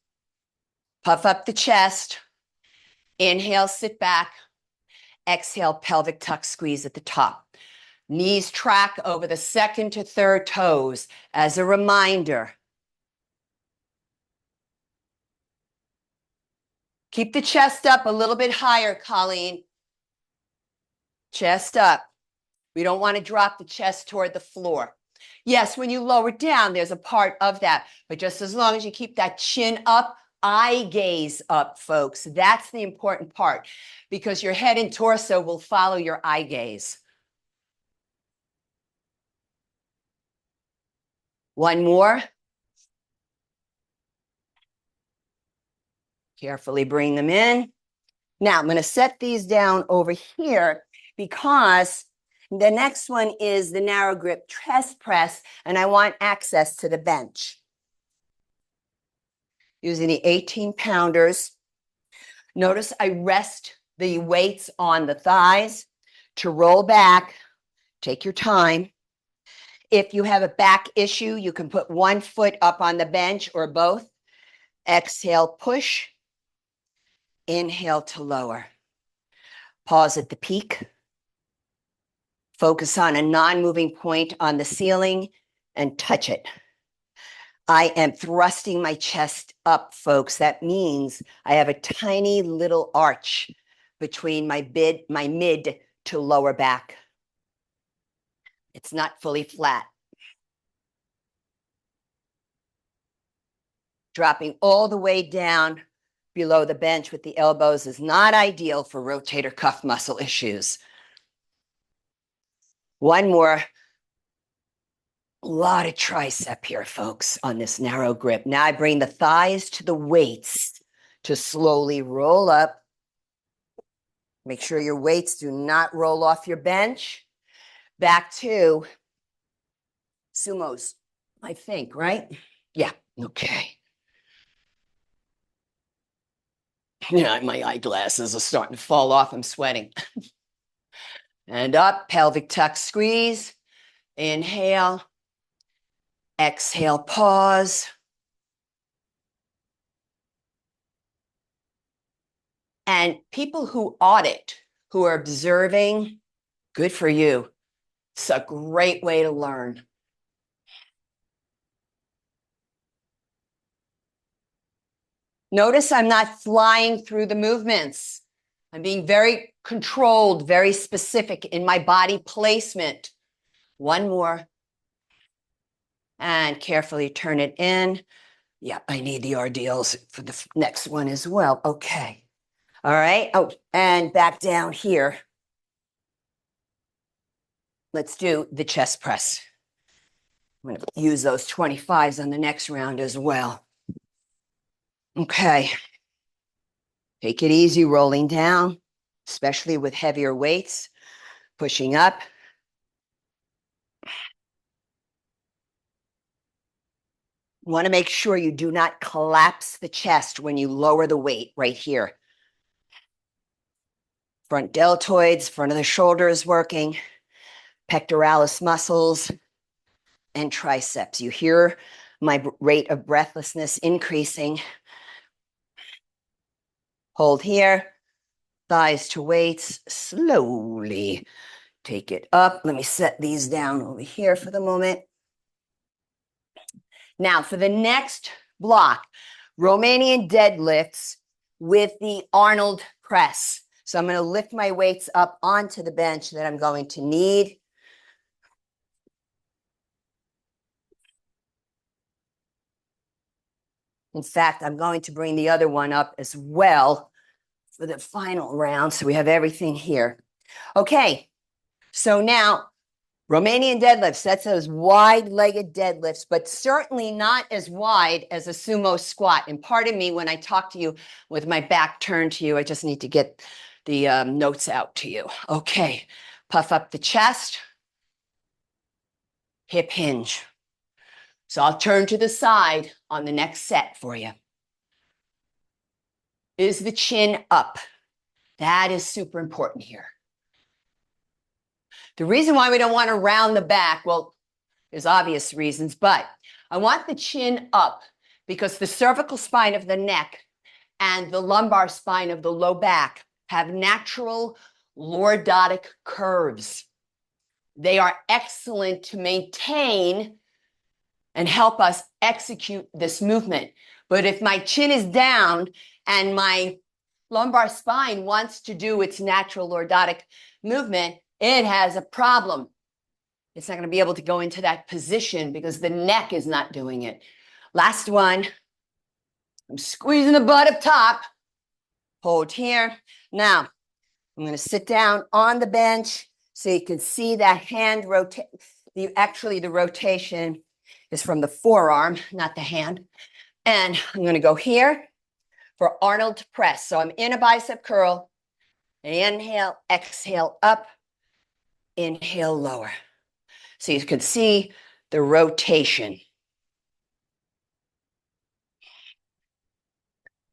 Puff up the chest. Inhale, sit back. Exhale, pelvic tuck squeeze at the top. Knees track over the second to third toes as a reminder. Keep the chest up a little bit higher, Colleen. Chest up. We don't want to drop the chest toward the floor. Yes, when you lower down, there's a part of that. But just as long as you keep that chin up, eye gaze up, folks. That's the important part because your head and torso will follow your eye gaze. One more. Carefully bring them in. Now I'm going to set these down over here because the next one is the narrow grip chest press, and I want access to the bench. Using the 18-pounders. Notice I rest the weights on the thighs to roll back. Take your time. If you have a back issue, you can put one foot up on the bench or both. Exhale, push. Inhale to lower. Pause at the peak. Focus on a non-moving point on the ceiling and touch it. I am thrusting my chest up, folks. That means I have a tiny little arch between my mid to lower back. It's not fully flat. Dropping all the way down below the bench with the elbows is not ideal for rotator cuff muscle issues. One more. A lot of tricep here, folks, on this narrow grip. Now I bring the thighs to the weights to slowly roll up. Make sure your weights do not roll off your bench. Back to sumos, I think, right? Yeah, okay. Yeah, my eyeglasses are starting to fall off. I'm sweating. And up, pelvic tuck squeeze. Inhale. Exhale, pause. And people who audit, who are observing, good for you. It's a great way to learn. Notice I'm not flying through the movements. I'm being very controlled, very specific in my body placement. One more. And carefully turn it in. Yeah, I need the RDLs for the next one as well. Okay. All right. Oh, and back down here. Let's do the chest press. I'm going to use those 25s on the next round as well. Okay. Take it easy, rolling down, especially with heavier weights, pushing up. Want to make sure you do not collapse the chest when you lower the weight right here. Front deltoids, front of the shoulders working, pectoralis muscles, and triceps. You hear my rate of breathlessness increasing. Hold here, thighs to weights, slowly take it up. Let me set these down over here for the moment. Now for the next block, Romanian deadlifts with the Arnold press. So I'm going to lift my weights up onto the bench that I'm going to need. In fact, I'm going to bring the other one up as well for the final round. So we have everything here. Okay, so now Romanian deadlifts, that's those wide-legged deadlifts, but certainly not as wide as a sumo squat. And pardon me when I talk to you with my back turned to you, I just need to get the notes out to you. Okay, puff up the chest, hip hinge. So I'll turn to the side on the next set for you. Is the chin up? That is super important here. The reason why we don't want to round the back, well, there's obvious reasons, but I want the chin up because the cervical spine of the neck and the lumbar spine of the low back have natural lordotic curves. They are excellent to maintain and help us execute this movement. But if my chin is down and my lumbar spine wants to do its natural lordotic movement, it has a problem. It's not going to be able to go into that position because the neck is not doing it. Last one. I'm squeezing the butt up top. Hold here. Now, I'm going to sit down on the bench so you can see that hand rotate. Actually, the rotation is from the forearm, not the hand. And I'm going to go here for Arnold press. So I'm in a bicep curl. Inhale, exhale, up. Inhale, lower. So you can see the rotation.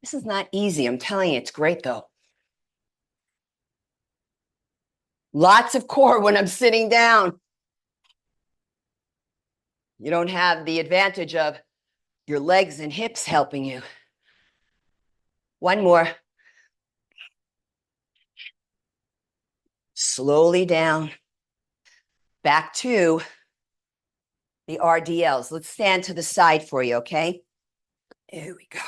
This is not easy. I'm telling you, it's great though. Lots of core when I'm sitting down. You don't have the advantage of your legs and hips helping you. One more. Slowly down. Back to the RDLs. Let's stand to the side for you, okay? There we go.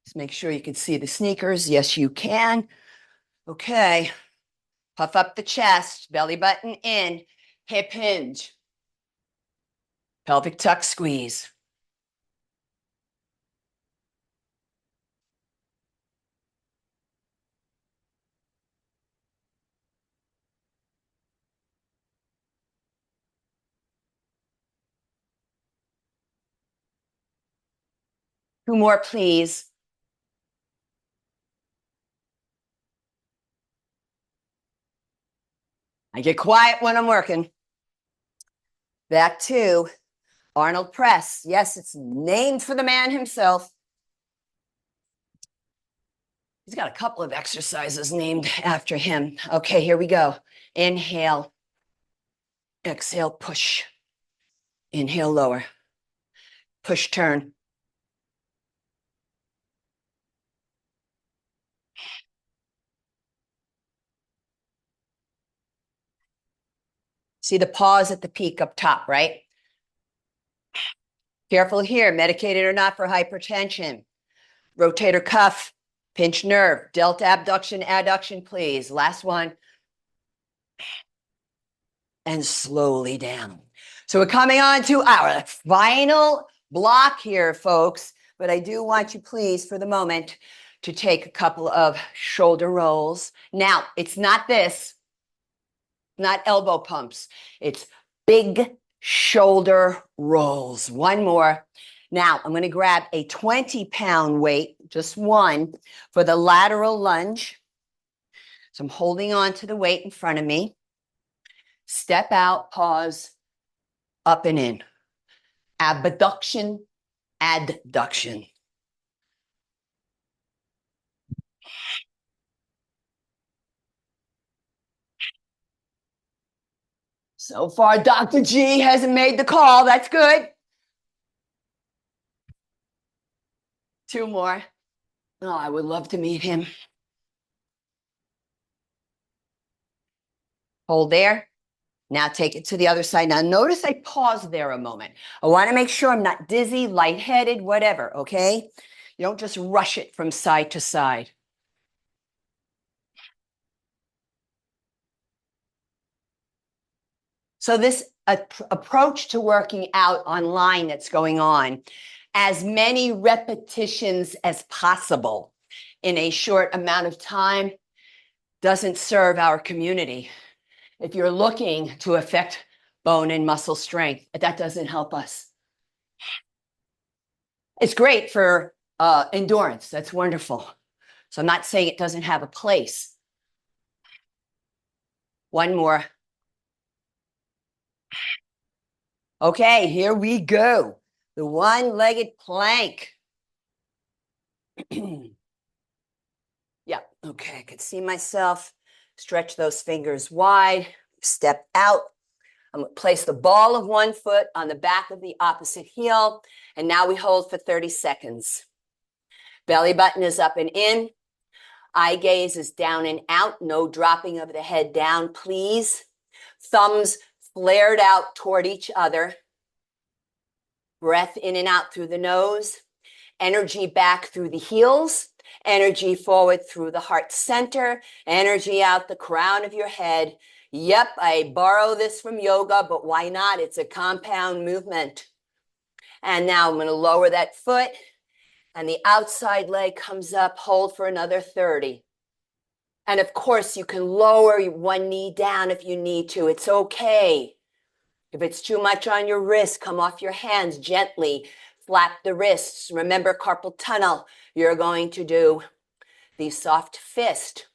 Just make sure you can see the sneakers. Yes, you can. Okay. Puff up the chest, belly button in, hip hinge. Pelvic tuck squeeze. Two more, please. I get quiet when I'm working. Back to Arnold press. Yes, it's named for the man himself. He's got a couple of exercises named after him. Okay, here we go. Inhale. Exhale, push. Inhale, lower. Push, turn. See the pause at the peak up top, right? Careful here, medicated or not for hypertension. Rotator cuff, pinch nerve, delta abduction, adduction, please. Last one. And slowly down. So we're coming on to our final block here, folks. But I do want you, please, for the moment, to take a couple of shoulder rolls. Now, it's not this, not elbow pumps. It's big shoulder rolls. One more. Now, I'm going to grab a 20-pound weight, just one, for the lateral lunge. So I'm holding on to the weight in front of me. Step out, pause, up and in. Abduction, adduction. So far, Dr. G hasn't made the call. That's good. Two more. Oh, I would love to meet him. Hold there. Now take it to the other side. Now notice I paused there a moment. I want to make sure I'm not dizzy, lightheaded, whatever, okay? You don't just rush it from side to side. So this approach to working out online that's going on, as many repetitions as possible in a short amount of time, doesn't serve our community. If you're looking to affect bone and muscle strength, that doesn't help us. It's great for endurance. That's wonderful. So I'm not saying it doesn't have a place. One more. Okay, here we go. The one-legged plank. Yeah, okay, I can see myself. Stretch those fingers wide. Step out. I'm going to place the ball of one foot on the back of the opposite heel. And now we hold for 30 seconds. Belly button is up and in. Eye gaze is down and out. No dropping of the head down, please. Thumbs flared out toward each other. Breath in and out through the nose. Energy back through the heels. Energy forward through the heart center. Energy out the crown of your head. Yep, I borrow this from yoga, but why not? It's a compound movement. And now I'm going to lower that foot. And the outside leg comes up. Hold for another 30. And of course, you can lower one knee down if you need to. It's okay. If it's too much on your wrist, come off your hands gently. Flap the wrists. Remember carpal tunnel. You're going to do the soft fist.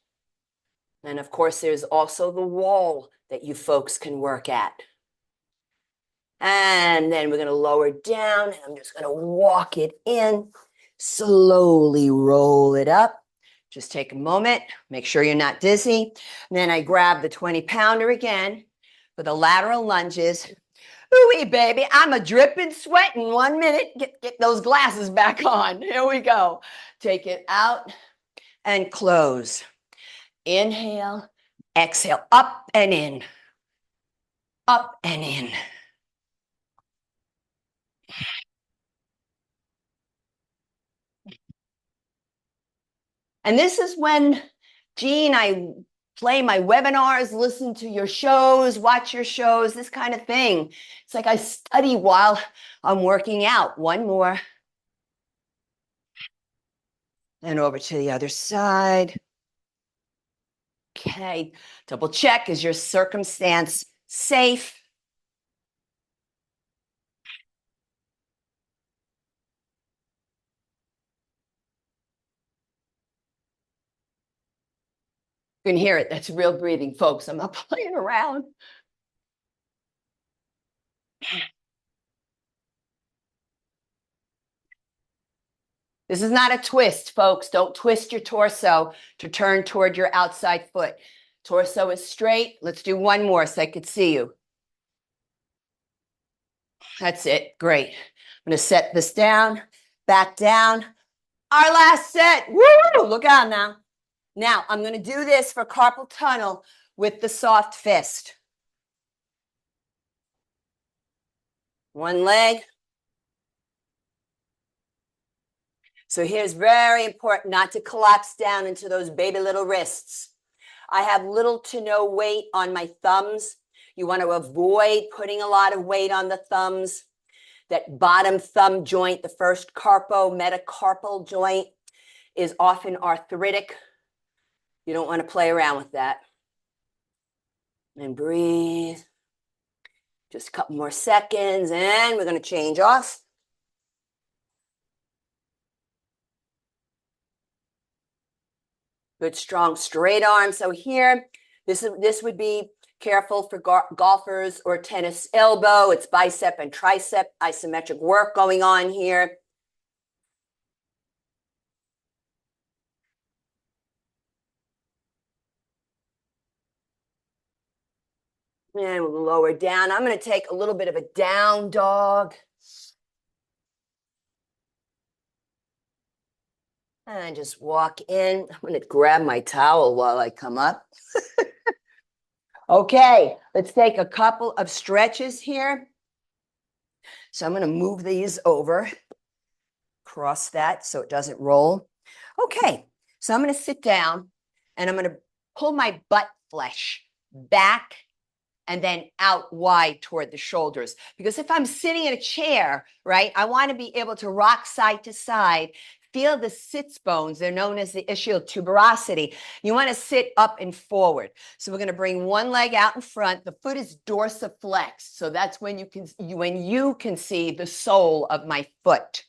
And of course, there's also the wall that you folks can work at. And then we're going to lower down. And I'm just going to walk it in. Slowly roll it up. Just take a moment. Make sure you're not dizzy. And then I grab the 20-pounder again for the lateral lunges. Ooh-wee, baby, I'm a dripping sweat in 1 minute. Get those glasses back on. Here we go. Take it out and close. Inhale, exhale, up and in. Up and in. And this is when, Jean, I play my webinars, listen to your shows, watch your shows, this kind of thing. It's like I study while I'm working out. One more. And over to the other side. Okay, double check, is your circumstance safe? You can hear it, that's real breathing, folks. I'm not playing around. This is not a twist, folks. Don't twist your torso to turn toward your outside foot. Torso is straight. Let's do one more so I could see you. That's it. Great. I'm going to set this down, back down. Our last set. Woo! Look out now. Now, I'm going to do this for carpal tunnel with the soft fist. One leg. So here's very important not to collapse down into those baby little wrists. I have little to no weight on my thumbs. You want to avoid putting a lot of weight on the thumbs. That bottom thumb joint, the first metacarpal joint, is often arthritic. You don't want to play around with that. And breathe. Just a couple more seconds, and we're going to change off. Good, strong, straight arm. So here, this would be careful for golfers or tennis elbow. It's bicep and tricep isometric work going on here. And we'll lower down. I'm going to take a little bit of a down dog. And just walk in. I'm going to grab my towel while I come up. Okay, let's take a couple of stretches here. So I'm going to move these over. Cross that so it doesn't roll. Okay, so I'm going to sit down and I'm going to pull my butt flesh back and then out wide toward the shoulders. Because if I'm sitting in a chair, right, I want to be able to rock side to side, feel the sits bones. They're known as the ischial tuberosity. You want to sit up and forward. So we're going to bring one leg out in front. The foot is dorsiflexed. So that's when you can see the sole of my foot.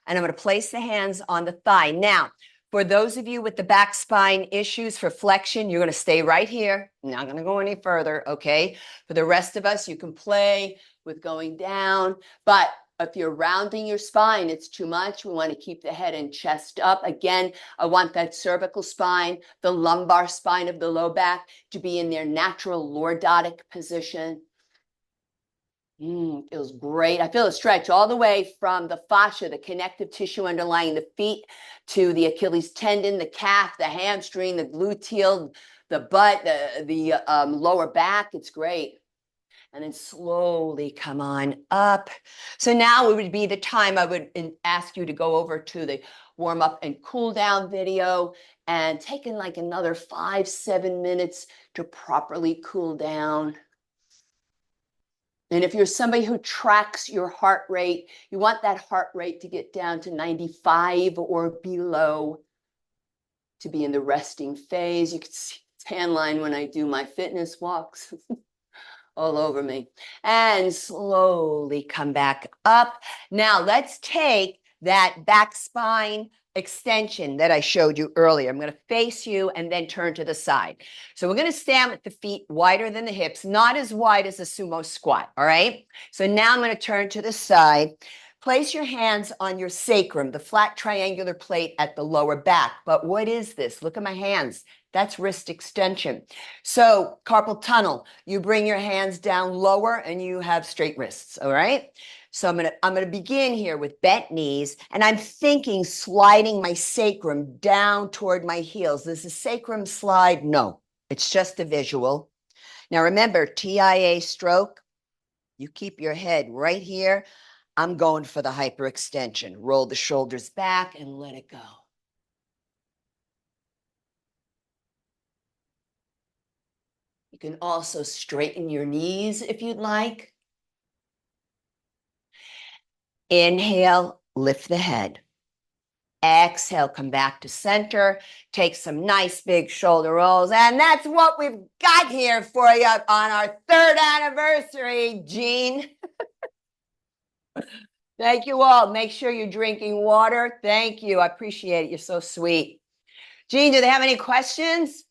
And I'm going to place the hands on the thigh. Now, for those of you with the back spine issues for flexion, you're going to stay right here. I'm not going to go any further, okay? For the rest of us, you can play with going down. But if you're rounding your spine, it's too much. We want to keep the head and chest up. Again, I want that cervical spine, the lumbar spine of the low back to be in their natural lordotic position. Feels great. I feel a stretch all the way from the fascia, the connective tissue underlying the feet, to the Achilles tendon, the calf, the hamstring, the gluteal, the butt, the lower back. It's great. And then slowly come on up. So now it would be the time I would ask you to go over to the warm up and cool down video and take in like another 5-7 minutes to properly cool down. And if you're somebody who tracks your heart rate, you want that heart rate to get down to 95 or below to be in the resting phase. You can see the tan line when I do my fitness walks. All over me. And slowly come back up. Now let's take that back spine extension that I showed you earlier. I'm going to face you and then turn to the side. So we're going to stand with the feet wider than the hips, not as wide as a sumo squat. All right. So now I'm going to turn to the side. Place your hands on your sacrum, the flat triangular plate at the lower back. But what is this? Look at my hands. That's wrist extension. So carpal tunnel, you bring your hands down lower and you have straight wrists, all right? So I'm gonna begin here with bent knees, and I'm thinking sliding my sacrum down toward my heels. Does the sacrum slide? No, it's just a visual. Now remember, TIA stroke, you keep your head right here. I'm going for the hyperextension. Roll the shoulders back and let it go. You can also straighten your knees if you'd like. Inhale, lift the head. Exhale, come back to center. Take some nice big shoulder rolls. And that's what we've got here for you on our 3rd anniversary, Jean. Thank you all. Make sure you're drinking water. Thank you. I appreciate it. You're so sweet. Jean, do they have any questions?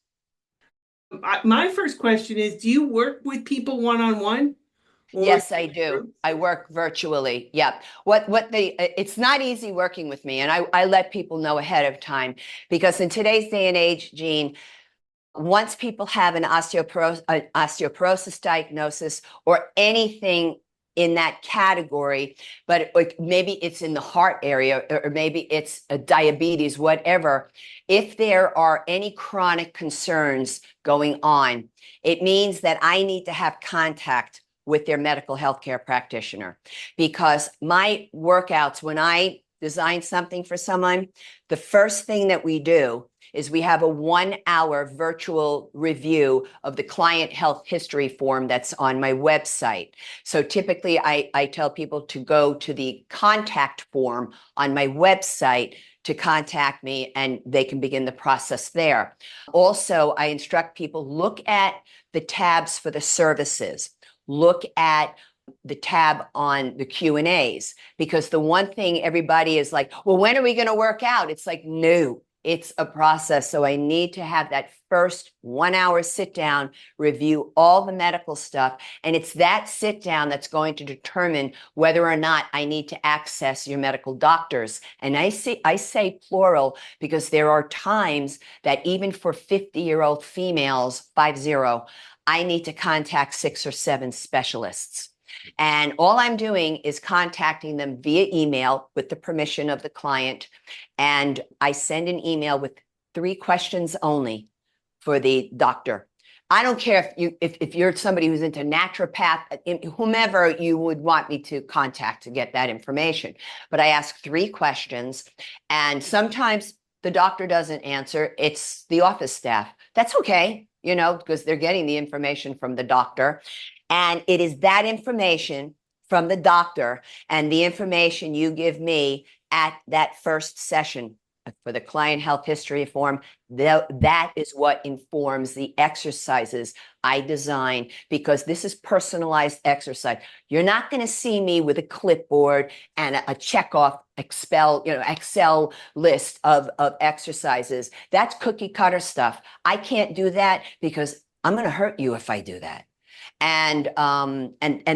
My first question is, do you work with people one-on-one? Yes, I do. I work virtually. Yeah. It's not easy working with me. And I let people know ahead of time, because in today's day and age, Jean, once people have an osteoporosis diagnosis or anything in that category, but maybe it's in the heart area, or maybe it's a diabetes, whatever. If there are any chronic concerns going on, it means that I need to have contact with their medical healthcare practitioner, because my workouts, when I design something for someone, the first thing that we do is we have a 1-hour virtual review of the client health history form that's on my website. So typically I tell people to go to the contact form on my website to contact me, and they can begin the process there. Also, I instruct people, look at the tabs for the services. Look at the tab on the Q&As, because the one thing everybody is like, well, when are we going to work out? It's like, no, it's a process. So I need to have that first 1-hour sit down, review all the medical stuff. And it's that sit down that's going to determine whether or not I need to access your medical doctors. And I say plural, because there are times that even for 50-year-old females, 50, I need to contact 6 or 7 specialists. And all I'm doing is contacting them via email with the permission of the client. And I send an email with 3 questions only for the doctor. I don't care if you're somebody who's into naturopath, whomever you would want me to contact to get that information. But I ask 3 questions, and sometimes the doctor doesn't answer. It's the office staff. That's okay. because they're getting the information from the doctor. And it is that information from the doctor and the information you give me at that first session for the client health history form, that is what informs the exercises I design, because this is personalized exercise. You're not going to see me with a clipboard and a checkoff Excel list of exercises. That's cookie cutter stuff. I can't do that because I'm going to hurt you if I do that. And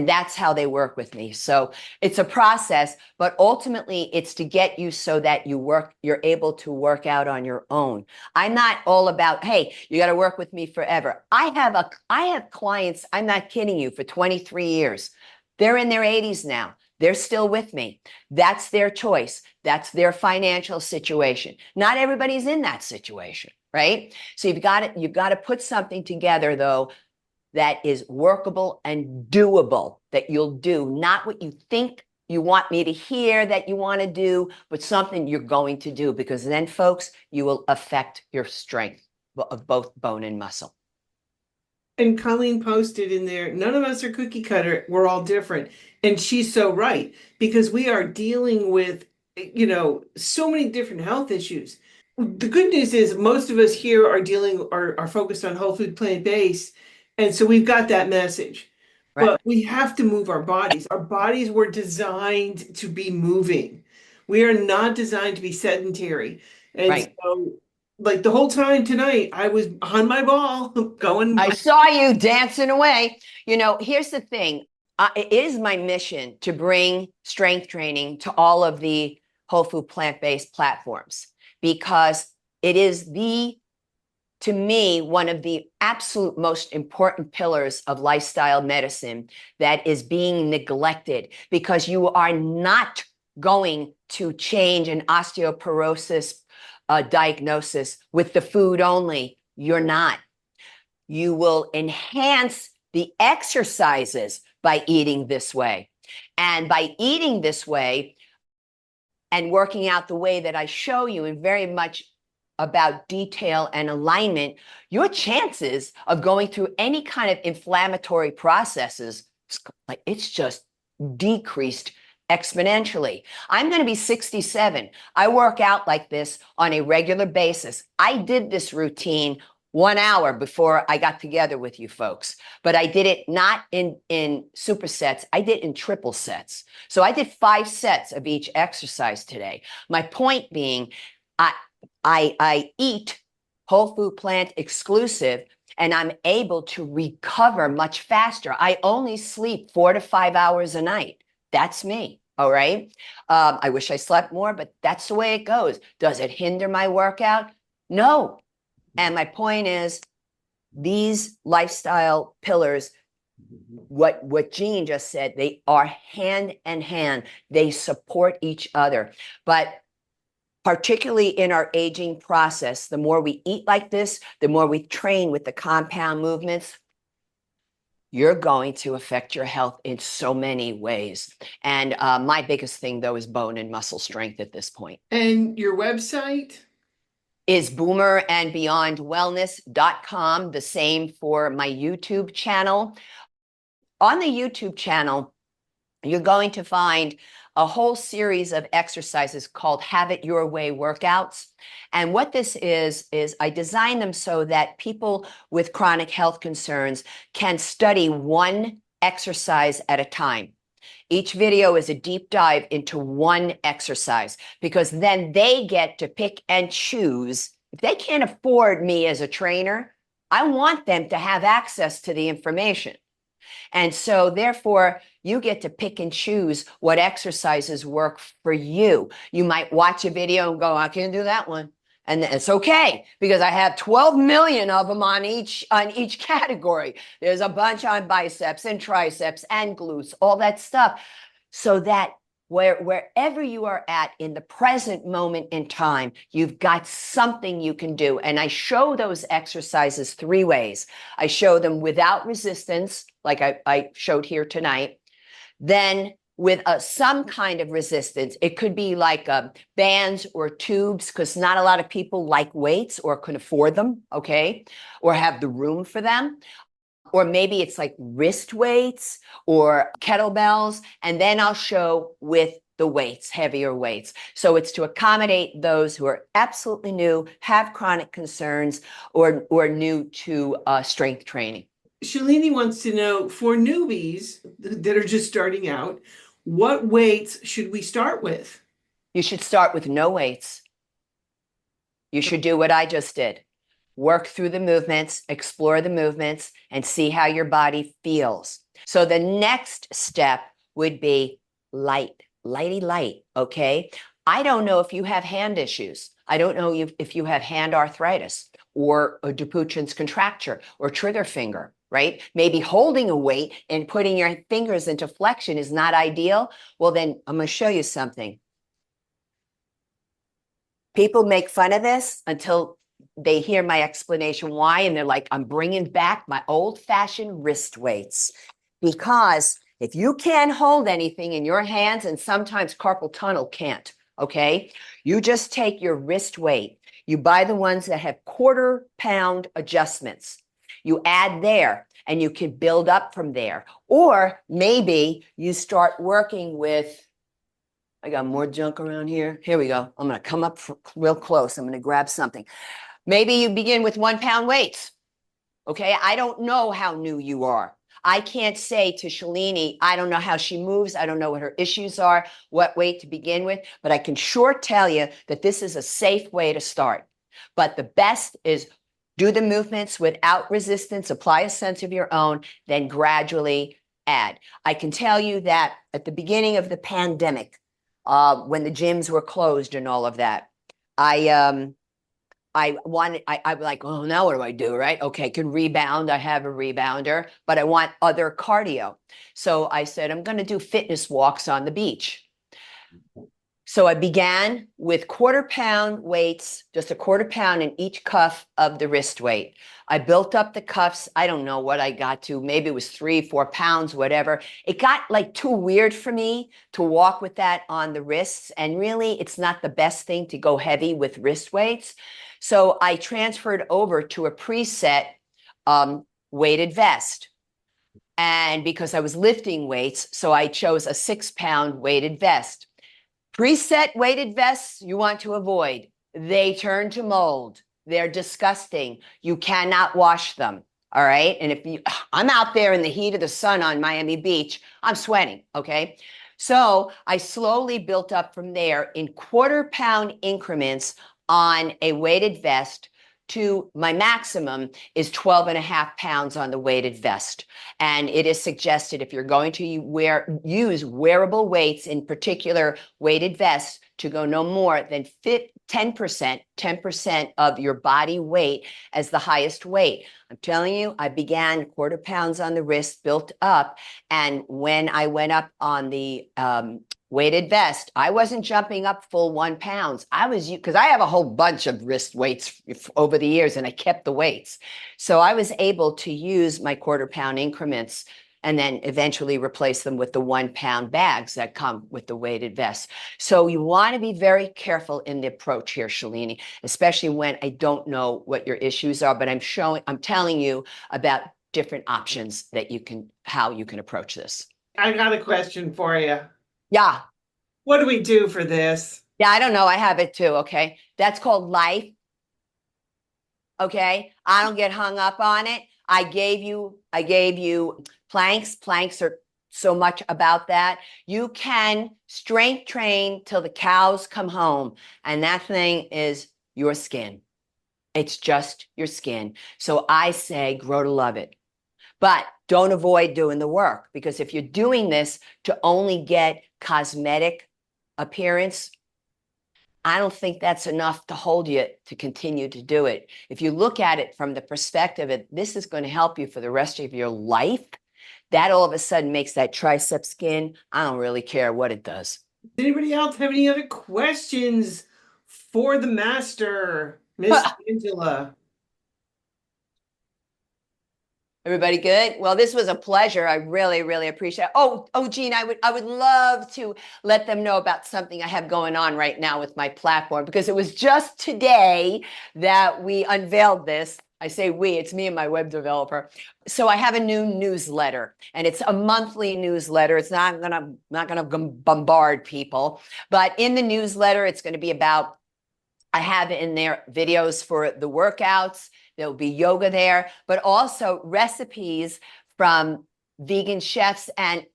that's how they work with me. So it's a process, but ultimately it's to get you so that you're able to work out on your own. I'm not all about, hey, you got to work with me forever. I have clients, I'm not kidding you, for 23 years. They're in their 80s now. They're still with me. That's their choice. That's their financial situation. Not everybody's in that situation, right? So you've got to put something together, though, that is workable and doable, that you'll do, not what you think you want me to hear that you want to do, but something you're going to do, because then, folks, you will affect your strength of both bone and muscle. And Colleen posted in there, none of us are cookie cutter. We're all different. And she's so right, because we are dealing with, so many different health issues. The good news is most of us here are focused on whole food plant-based. And so we've got that message. Right. But we have to move our bodies. Our bodies were designed to be moving. We are not designed to be sedentary. And Right. so, like, the whole time tonight, I was on my ball going. I saw you dancing away. Here's the thing. It is my mission to bring strength training to all of the whole food plant-based platforms, because it is to me, one of the absolute most important pillars of lifestyle medicine that is being neglected, because you are not going to change an osteoporosis diagnosis with the food only. You're not. You will enhance the exercises by eating this way. And by eating this way and working out the way that I show you, and very much about detail and alignment, your chances of going through any kind of inflammatory processes, it's just decreased exponentially. I'm going to be 67. I work out like this on a regular basis. I did this routine 1 hour before I got together with you folks, but I did it not in supersets. I did it in triple sets. So I did 5 sets of each exercise today. My point being, I eat whole food plant exclusive, and I'm able to recover much faster. I only sleep 4 to 5 hours a night. That's me. All right. I wish I slept more, but that's the way it goes. Does it hinder my workout? No. And my point is, these lifestyle pillars, what Jean just said, they are hand in hand. They support each other. But particularly in our aging process, the more we eat like this, the more we train with the compound movements, you're going to affect your health in so many ways. And my biggest thing, though, is bone and muscle strength at this point. And your website? Is boomerandbeyondwellness.com. The same for my YouTube channel. On the YouTube channel, you're going to find a whole series of exercises called Have It Your Way workouts. And what this is I design them so that people with chronic health concerns can study one exercise at a time. Each video is a deep dive into one exercise, because then they get to pick and choose. If they can't afford me as a trainer, I want them to have access to the information. And so therefore, you get to pick and choose what exercises work for you. You might watch a video and go, I can't do that one. And it's okay, because I have 12 million of them on each category. There's a bunch on biceps and triceps and glutes, all that stuff. So that wherever you are at in the present moment in time, you've got something you can do. And I show those exercises 3 ways. I show them without resistance, like I showed here tonight. Then with some kind of resistance. It could be like bands or tubes, because not a lot of people like weights or can afford them, okay, or have the room for them. Or maybe it's like wrist weights or kettlebells. And then I'll show with the weights, heavier weights. So it's to accommodate those who are absolutely new, have chronic concerns, or new to strength training. Shalini wants to know, for newbies that are just starting out, what weights should we start with? You should start with no weights. You should do what I just did. Work through the movements, explore the movements, and see how your body feels. So the next step would be light, light, okay? I don't know if you have hand issues. I don't know if you have hand arthritis or a Dupuytren's contracture or trigger finger, right? Maybe holding a weight and putting your fingers into flexion is not ideal. Well, then I'm going to show you something. People make fun of this until they hear my explanation why, and they're like, I'm bringing back my old-fashioned wrist weights. Because if you can't hold anything in your hands, and sometimes carpal tunnel can't, okay, you just take your wrist weight. You buy the ones that have quarter-pound adjustments. You add there, and you can build up from there. Or maybe you start working with, I got more junk around here. Here we go. I'm going to come up real close. I'm going to grab something. Maybe you begin with 1 pound weights. Okay. I don't know how new you are. I can't say to Shalini, I don't know how she moves. I don't know what her issues are, what weight to begin with, but I can sure tell you that this is a safe way to start. But the best is do the movements without resistance, apply a sense of your own, then gradually add. I can tell you that at the beginning of the pandemic, when the gyms were closed and all of that, I'm like, oh, now what do I do, right? Okay, can rebound. I have a rebounder, but I want other cardio. So I said, I'm going to do fitness walks on the beach. So I began with quarter-pound weights, just a quarter-pound in each cuff of the wrist weight. I built up the cuffs. I don't know what I got to. Maybe it was 3-4 pounds, whatever. It got like too weird for me to walk with that on the wrists. And really, it's not the best thing to go heavy with wrist weights. So I transferred over to a preset weighted vest. And because I was lifting weights, so I chose a 6-pound weighted vest. Preset weighted vests you want to avoid. They turn to mold. They're disgusting. You cannot wash them. All right. And I'm out there in the heat of the sun on Miami Beach, I'm sweating. Okay. So I slowly built up from there in quarter-pound increments on a weighted vest to my maximum is 12.5 pounds on the weighted vest. And it is suggested if you're going to use wearable weights, in particular weighted vests, to go no more than 10% of your body weight as the highest weight. I'm telling you, I began quarter pounds on the wrist, built up. And when I went up on the weighted vest, I wasn't jumping up full 1 pound. Because I have a whole bunch of wrist weights over the years and I kept the weights. So I was able to use my quarter-pound increments and then eventually replace them with the 1 pound bags that come with the weighted vests. So you want to be very careful in the approach here, Shalini, especially when I don't know what your issues are, but I'm telling you about different options that how you can approach this. I got a question for you. Yeah. What do we do for this? Yeah, I don't know. I have it too. Okay. That's called life. Okay. I don't get hung up on it. I gave you planks. Planks are so much about that. You can strength train till the cows come home. And that thing is your skin. It's just your skin. So I say grow to love it. But don't avoid doing the work, because if you're doing this to only get cosmetic appearance, I don't think that's enough to hold you to continue to do it. If you look at it from the perspective of this is going to help you for the rest of your life, that all of a sudden makes that tricep skin, I don't really care what it does. Does anybody else have any other questions for the master, Miss Angela? Everybody good? Well, this was a pleasure. I really, really appreciate it. Oh, Jean, I would love to let them know about something I have going on right now with my platform, because it was just today that we unveiled this. I say we, it's me and my web developer. So I have a new newsletter, and it's a monthly newsletter. It's not gonna bombard people, but in the newsletter, it's going to be about, I have in there videos for the workouts. There'll be yoga there, but also recipes from vegan chefs and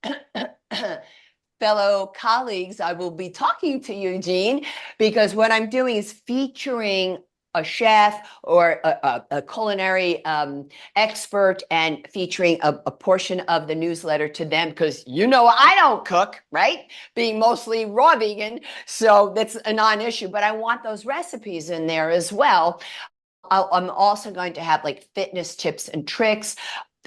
fellow colleagues. I will be talking to you, Jean, because what I'm doing is featuring a chef or a culinary expert, and featuring a portion of the newsletter to them, because I don't cook, right? Being mostly raw vegan, so that's a non-issue, but I want those recipes in there as well. I'm also going to have like fitness tips and tricks,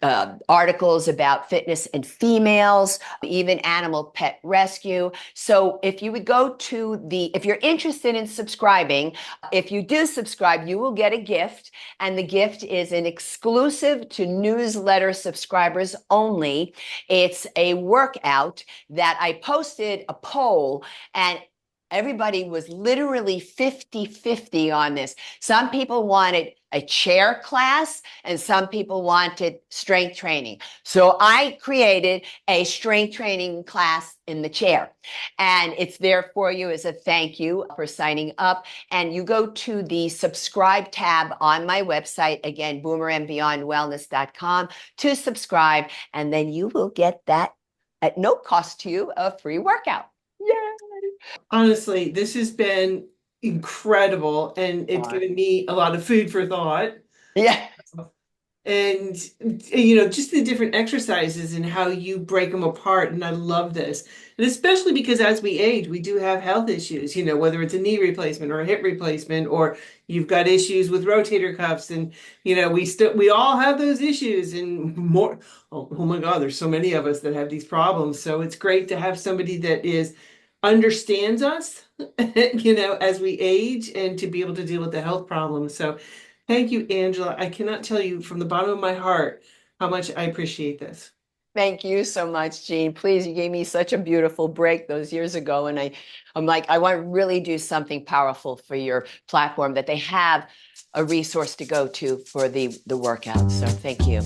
articles about fitness and females, even animal pet rescue. So if you would go to if you're interested in subscribing, if you do subscribe, you will get a gift. And the gift is an exclusive to newsletter subscribers only. It's a workout that I posted a poll, and everybody was literally 50-50 on this. Some people wanted a chair class and some people wanted strength training. So I created a strength training class in the chair, and it's there for you as a thank you for signing up. And you go to the subscribe tab on my website, again, boomerandbeyondwellness.com, to subscribe, and then you will get that at no cost to you, a free workout. Yay! Honestly, this has been incredible, and it's given me a lot of food for thought. Yeah. And just the different exercises and how you break them apart. And I love this. And especially because as we age, we do have health issues, whether it's a knee replacement or a hip replacement, or you've got issues with rotator cuffs, and we all have those issues and more. Oh my God, there's so many of us that have these problems. So it's great to have somebody that understands us, as we age, and to be able to deal with the health problems. So thank you, Angela. I cannot tell you from the bottom of my heart how much I appreciate this. Thank you so much, Jean. Please, you gave me such a beautiful break those years ago. And I'm like, I want to really do something powerful for your platform, that they have a resource to go to for the workout. So thank you.